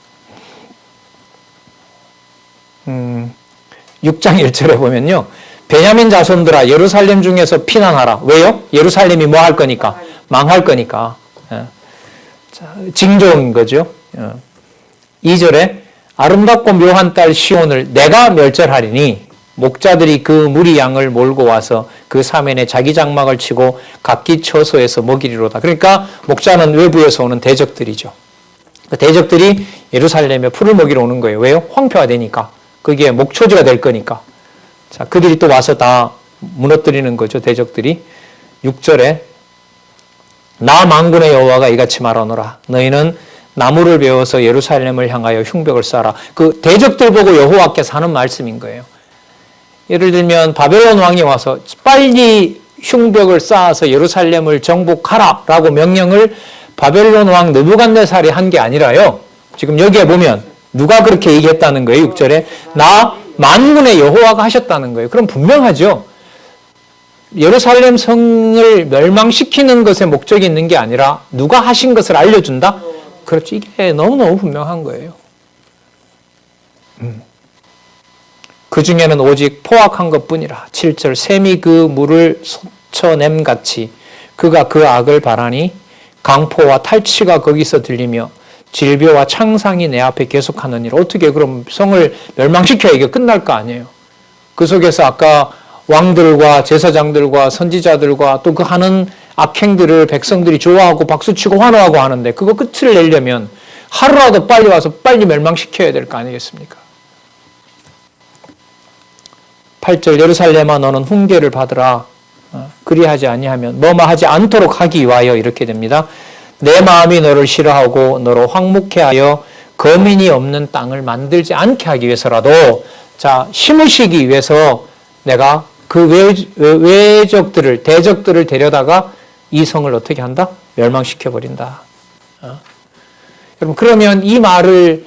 6장 1절에 보면요. 베냐민 자손들아 예루살렘 중에서 피난하라. 왜요? 예루살렘이 뭐 할 거니까? 망할 거니까. 징조인 거죠. 2절에 아름답고 묘한 딸 시온을 내가 멸절하리니 목자들이 그 무리 양을 몰고 와서 그 사면에 자기 장막을 치고 각기 처소에서 먹이리로다. 그러니까 목자는 외부에서 오는 대적들이죠. 그 대적들이 예루살렘에 풀을 먹이러 오는 거예요. 왜요? 황폐화 되니까. 그게 목초지가 될 거니까. 자, 그들이 또 와서 다 무너뜨리는 거죠. 대적들이. 6절에 나 만군의 여호와가 이같이 말하노라. 너희는 나무를 베어서 예루살렘을 향하여 흉벽을 쌓아라. 그 대적들 보고 여호와께서 하는 말씀인 거예요. 예를 들면 바벨론 왕이 와서 빨리 흉벽을 쌓아서 예루살렘을 정복하라 라고 명령을 바벨론 왕 느부갓네살이 한 게 아니라요. 지금 여기에 보면 누가 그렇게 얘기했다는 거예요? 6절에 나 만군의 여호와가 하셨다는 거예요. 그럼 분명하죠. 예루살렘 성을 멸망시키는 것에 목적이 있는 게 아니라 누가 하신 것을 알려준다? 그렇죠. 이게 너무너무 분명한 거예요. 그 중에는 오직 포악한 것뿐이라. 7절 샘이 그 물을 솟쳐냄같이 그가 그 악을 바라니 강포와 탈취가 거기서 들리며 질병와 창상이 내 앞에 계속하느니라. 어떻게 그럼 성을 멸망시켜야 이게 끝날 거 아니에요. 그 속에서 아까 왕들과 제사장들과 선지자들과 또 그 하는 악행들을 백성들이 좋아하고 박수치고 환호하고 하는데 그거 끝을 내려면 하루라도 빨리 와서 빨리 멸망시켜야 될 거 아니겠습니까? 8절 예루살렘아 너는 훈계를 받으라. 그리하지 아니하면 뭐뭐하지 않도록 하기 위하여 이렇게 됩니다. 내 마음이 너를 싫어하고 너로 황묵해 하여 거민이 없는 땅을 만들지 않게 하기 위해서라도 자 심으시기 위해서 내가 그 외적들을 대적들을 데려다가 이 성을 어떻게 한다? 멸망시켜버린다. 여러분 그러면 이 말을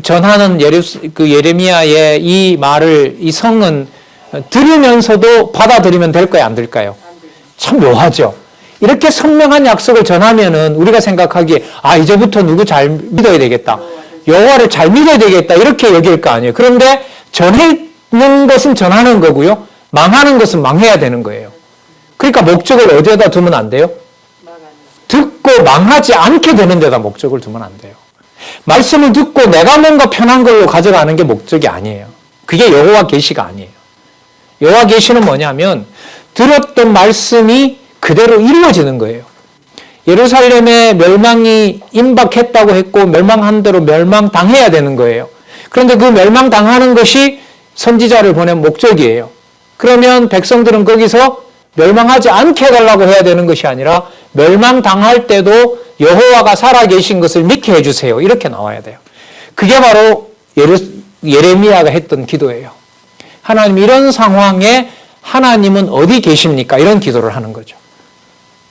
전하는 예레미야의 이 말을 이 성은 들으면서도 받아들이면 될까요? 안 될까요? 참 묘하죠. 이렇게 선명한 약속을 전하면은 우리가 생각하기에 이제부터 누구 잘 믿어야 되겠다. 여호와를 잘 믿어야 되겠다. 이렇게 여길 거 아니에요. 그런데 전하는 것은 전하는 거고요. 망하는 것은 망해야 되는 거예요. 그러니까 목적을 어디에다 두면 안 돼요? 듣고 망하지 않게 되는 데다 목적을 두면 안 돼요. 말씀을 듣고 내가 뭔가 편한 걸로 가져가는 게 목적이 아니에요. 그게 여호와 계시가 아니에요. 여호와 계시는 뭐냐면 들었던 말씀이 그대로 이루어지는 거예요. 예루살렘의 멸망이 임박했다고 했고 멸망한 대로 멸망당해야 되는 거예요. 그런데 그 멸망당하는 것이 선지자를 보낸 목적이에요. 그러면 백성들은 거기서 멸망하지 않게 해달라고 해야 되는 것이 아니라 멸망당할 때도 여호와가 살아계신 것을 믿게 해주세요. 이렇게 나와야 돼요. 그게 바로 예레미야가 했던 기도예요. 하나님, 이런 상황에 하나님은 어디 계십니까? 이런 기도를 하는 거죠.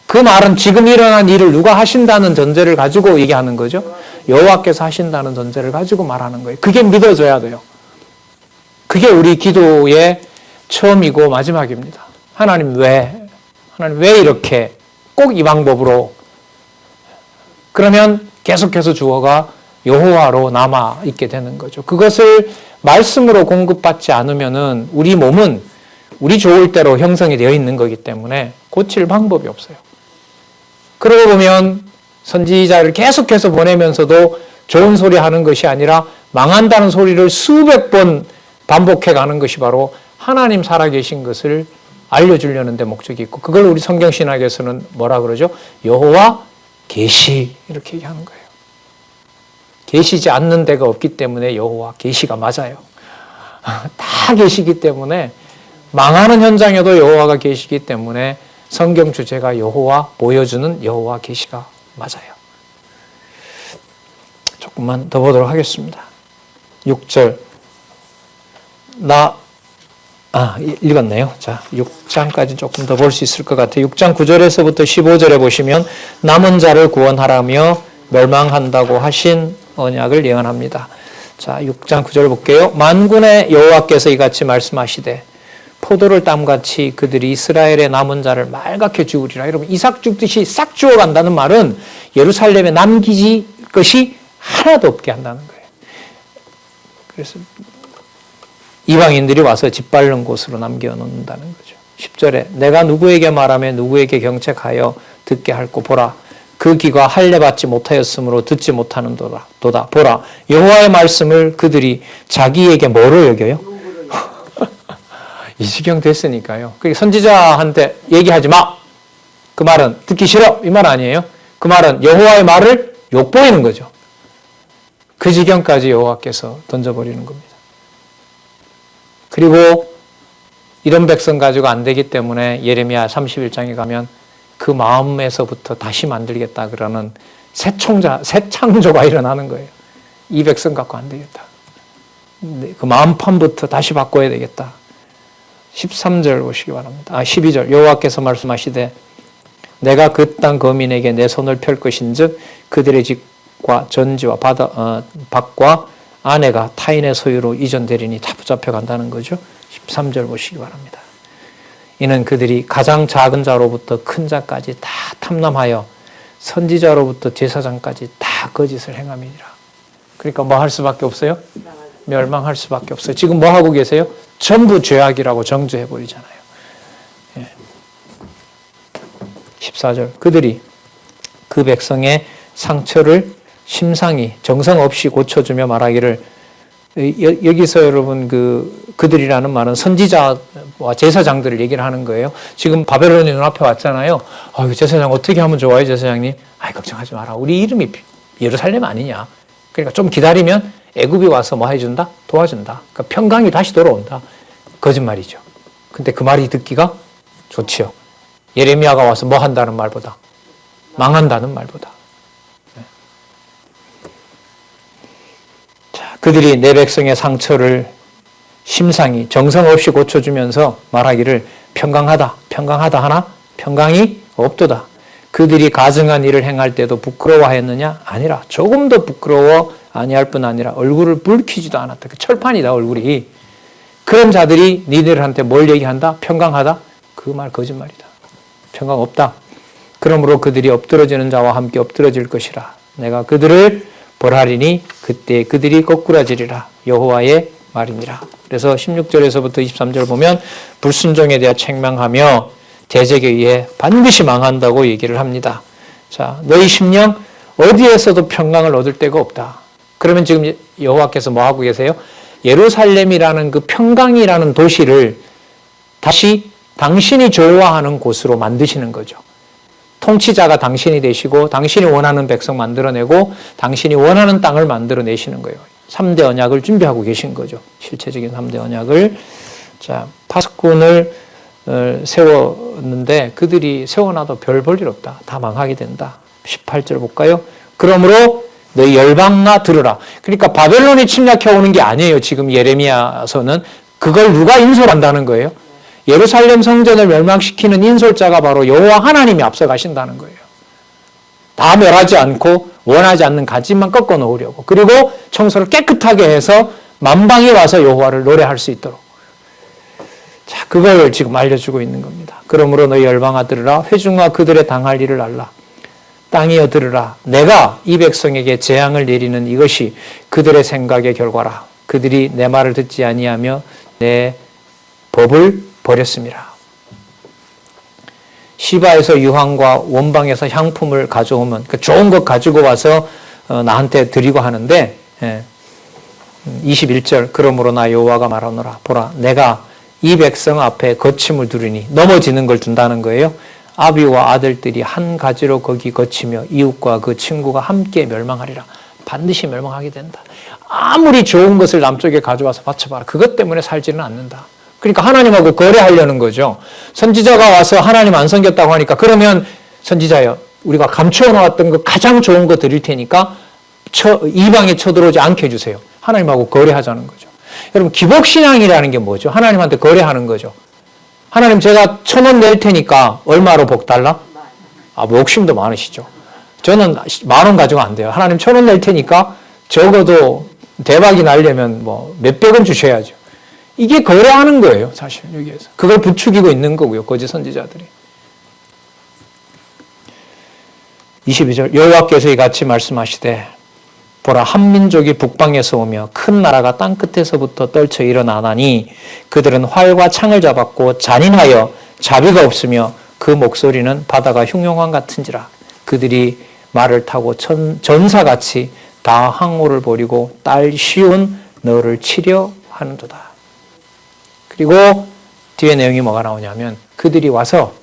그 말은 지금 일어난 일을 누가 하신다는 전제를 가지고 얘기하는 거죠. 여호와께서 하신다는 전제를 가지고 말하는 거예요. 그게 믿어져야 돼요. 그게 우리 기도의 처음이고 마지막입니다. 하나님 왜 이렇게 꼭 이 방법으로? 그러면 계속해서 주어가 여호와로 남아 있게 되는 거죠. 그것을 말씀으로 공급받지 않으면은 우리 몸은 우리 좋을 대로 형성이 되어 있는 거기 때문에 고칠 방법이 없어요. 그러고 보면 선지자를 계속해서 보내면서도 좋은 소리 하는 것이 아니라 망한다는 소리를 수백 번 반복해 가는 것이 바로 하나님 살아계신 것을 알려주려는 데 목적이 있고, 그걸 우리 성경신학에서는 뭐라 그러죠? 여호와 계시, 이렇게 얘기하는 거예요. 계시지 않는 데가 없기 때문에 여호와 계시가 맞아요. 다 계시기 때문에, 망하는 현장에도 여호와가 계시기 때문에 성경 주제가 여호와, 보여주는 여호와 계시가 맞아요. 조금만 더 보도록 하겠습니다. 6절. 읽었네요. 자, 6장까지 조금 더 볼 수 있을 것 같아요. 6장 9절에서부터 15절에 보시면 남은 자를 구원하라며 멸망한다고 하신 언약을 예언합니다. 자, 6장 9절 볼게요. 만군의 여호와께서 이같이 말씀하시되 포도를 땀같이 그들이 이스라엘의 남은 자를 말갛게 주우리라. 여러분, 이삭 죽듯이 싹 주워간다는 말은 예루살렘에 남기지 것이 하나도 없게 한다는 거예요. 그래서 이방인들이 와서 짓밟는 곳으로 남겨놓는다는 거죠. 10절에 내가 누구에게 말하며 누구에게 경책하여 듣게 할꼬 보라. 그 귀가 할례받지 못하였으므로 듣지 못하는 도다. 보라, 여호와의 말씀을 그들이 자기에게 뭐로 여겨요? 이 지경 됐으니까요. 선지자한테 얘기하지 마. 그 말은 듣기 싫어. 이 말 아니에요. 그 말은 여호와의 말을 욕보이는 거죠. 그 지경까지 여호와께서 던져버리는 겁니다. 그리고 이런 백성 가지고 안 되기 때문에 예레미야 31장에 가면 그 마음에서부터 다시 만들겠다 그러는 새 창조가 일어나는 거예요. 이 백성 갖고 안 되겠다. 그 마음판부터 다시 바꿔야 되겠다. 13절 보시기 바랍니다. 12절. 여호와께서 말씀하시되 내가 그 땅 거민에게 내 손을 펼 것인즉 그들의 집과 전지와 밭과 아내가 타인의 소유로 이전되리니 다 붙잡혀 간다는 거죠. 13절 보시기 바랍니다. 이는 그들이 가장 작은 자로부터 큰 자까지 다 탐람하여 선지자로부터 제사장까지 다 거짓을 행함이니라. 그러니까 뭐 할 수밖에 없어요? 멸망할 수밖에 없어요. 지금 뭐 하고 계세요? 전부 죄악이라고 정죄해버리잖아요. 14절. 그들이 그 백성의 상처를 심상히 정성 없이 고쳐주며 말하기를, 여기서 여러분 그들이라는 말은 선지자와 제사장들을 얘기를 하는 거예요. 지금 바벨론이 눈앞에 왔잖아요. 제사장 어떻게 하면 좋아요, 제사장님? 걱정하지 마라. 우리 이름이 예루살렘 아니냐. 그러니까 좀 기다리면 애굽이 와서 뭐 해준다? 도와준다. 그러니까 평강이 다시 돌아온다. 거짓말이죠. 근데 그 말이 듣기가 좋지요. 예레미야가 와서 뭐 한다는 말보다, 망한다는 말보다. 그들이 내 백성의 상처를 심상히 정성 없이 고쳐주면서 말하기를 평강하다 하나 평강이 없도다. 그들이 가증한 일을 행할 때도 부끄러워하였느냐? 아니라 조금도 부끄러워 아니할 뿐 아니라 얼굴을 붉히지도 않았다. 철판이다, 얼굴이. 그런 자들이 니들한테 뭘 얘기한다? 평강하다? 그 말 거짓말이다. 평강 없다. 그러므로 그들이 엎드러지는 자와 함께 엎드러질 것이라. 내가 그들을 벌하리니 그때 그들이 거꾸라지리라. 여호와의 말이니라. 그래서 16절에서부터 23절 보면 불순종에 대해 책망하며 대적에 의해 반드시 망한다고 얘기를 합니다. 자, 너희 심령 어디에서도 평강을 얻을 데가 없다. 그러면 지금 여호와께서 뭐 하고 계세요? 예루살렘이라는 그 평강이라는 도시를 다시 당신이 좋아하는 곳으로 만드시는 거죠. 통치자가 당신이 되시고 당신이 원하는 백성 만들어내고 당신이 원하는 땅을 만들어내시는 거예요. 3대 언약을 준비하고 계신 거죠. 실체적인 3대 언약을. 자, 파수꾼을 세웠는데 그들이 세워놔도 별 볼 일 없다. 다 망하게 된다. 18절 볼까요? 그러므로 너희 열방아 들으라. 그러니까 바벨론이 침략해 오는 게 아니에요. 지금 예레미야서는 그걸 누가 인솔한다는 거예요? 예루살렘 성전을 멸망시키는 인솔자가 바로 여호와 하나님이 앞서 가신다는 거예요. 다 멸하지 않고 원하지 않는 가지만 꺾어 놓으려고. 그리고 청소를 깨끗하게 해서 만방이 와서 여호와를 노래할 수 있도록. 자, 그걸 지금 알려주고 있는 겁니다. 그러므로 너희 열방아 들으라. 회중과 그들의 당할 일을 알라. 땅이여 들으라. 내가 이 백성에게 재앙을 내리는 이것이 그들의 생각의 결과라. 그들이 내 말을 듣지 아니하며 내 법을 버렸습니다. 시바에서 유황과 원방에서 향품을 가져오면 그 좋은 것 가지고 와서 나한테 드리고 하는데 21절 그러므로 나 여호와가 말하노라. 보라 내가 이 백성 앞에 거침을 두르니 넘어지는 걸 준다는 거예요. 아비와 아들들이 한 가지로 거기 거치며 이웃과 그 친구가 함께 멸망하리라. 반드시 멸망하게 된다. 아무리 좋은 것을 남쪽에 가져와서 바쳐봐라. 그것 때문에 살지는 않는다. 그러니까 하나님하고 거래하려는 거죠. 선지자가 와서 하나님 안 섬겼다고 하니까 그러면 선지자여 우리가 감추어 놓았던 거 가장 좋은 거 드릴 테니까 이방에 쳐들어오지 않게 해주세요. 하나님하고 거래하자는 거죠. 여러분 기복신앙이라는 게 뭐죠? 하나님한테 거래하는 거죠. 하나님 제가 1,000원 낼 테니까 얼마로 복 달라? 뭐 욕심도 많으시죠. 저는 10,000원 가지고 안 돼요. 하나님 1,000원 낼 테니까 적어도 대박이 나려면 뭐 몇백 원 주셔야죠. 이게 거래하는 거예요, 사실 여기에서. 그걸 부추기고 있는 거고요, 거짓 선지자들이. 22절 여호와께서 이같이 말씀하시되 보라 한 민족이 북방에서 오며 큰 나라가 땅끝에서부터 떨쳐 일어나나니 그들은 활과 창을 잡았고 잔인하여 자비가 없으며 그 목소리는 바다가 흉용왕 같은지라. 그들이 말을 타고 전사같이 다 항모를 버리고 딸 시온 너를 치려 하는도다. 그리고 뒤에 내용이 뭐가 나오냐면 그들이 와서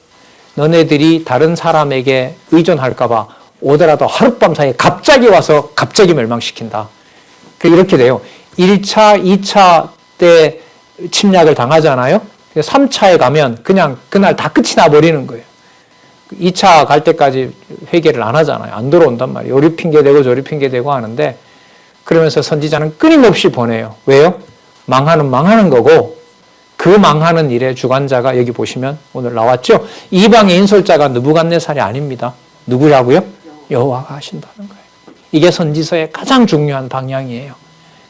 너네들이 다른 사람에게 의존할까 봐 오더라도 하룻밤 사이에 갑자기 와서 갑자기 멸망시킨다. 이렇게 돼요. 1차, 2차 때 침략을 당하잖아요. 3차에 가면 그냥 그날 다 끝이 나버리는 거예요. 2차 갈 때까지 회개를 안 하잖아요. 안 들어온단 말이에요. 요리 핑계대고 저리 핑계대고 하는데 그러면서 선지자는 끊임없이 보내요. 왜요? 망하는 거고 그 망하는 일의 주관자가 여기 보시면 오늘 나왔죠. 이방의 인솔자가 느부갓네살이 아닙니다. 누구라고요? 여호와가 하신다는 거예요. 이게 선지서의 가장 중요한 방향이에요.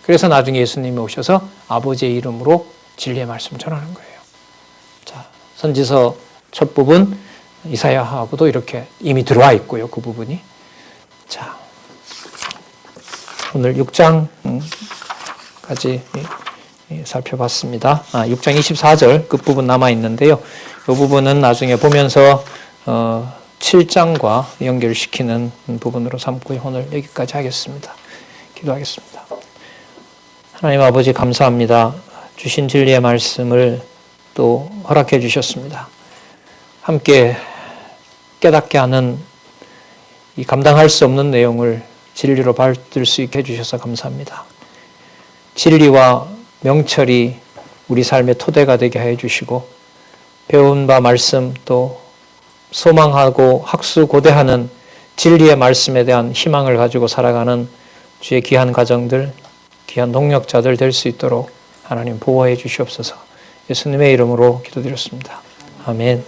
그래서 나중에 예수님이 오셔서 아버지의 이름으로 진리의 말씀 전하는 거예요. 자, 선지서 첫 부분 이사야하고도 이렇게 이미 들어와 있고요. 그 부분이. 자, 오늘 6장까지 살펴봤습니다. 6장 24절 끝부분 남아있는데요. 이 부분은 나중에 보면서 7장과 연결시키는 부분으로 삼고 오늘 여기까지 하겠습니다. 기도하겠습니다. 하나님 아버지 감사합니다. 주신 진리의 말씀을 또 허락해 주셨습니다. 함께 깨닫게 하는 이 감당할 수 없는 내용을 진리로 받을 수 있게 해주셔서 감사합니다. 진리와 명철이 우리 삶의 토대가 되게 해주시고 배운 바 말씀 또 소망하고 학수고대하는 진리의 말씀에 대한 희망을 가지고 살아가는 주의 귀한 가정들, 귀한 동력자들 될 수 있도록 하나님 보호해 주시옵소서. 예수님의 이름으로 기도드렸습니다. 아멘.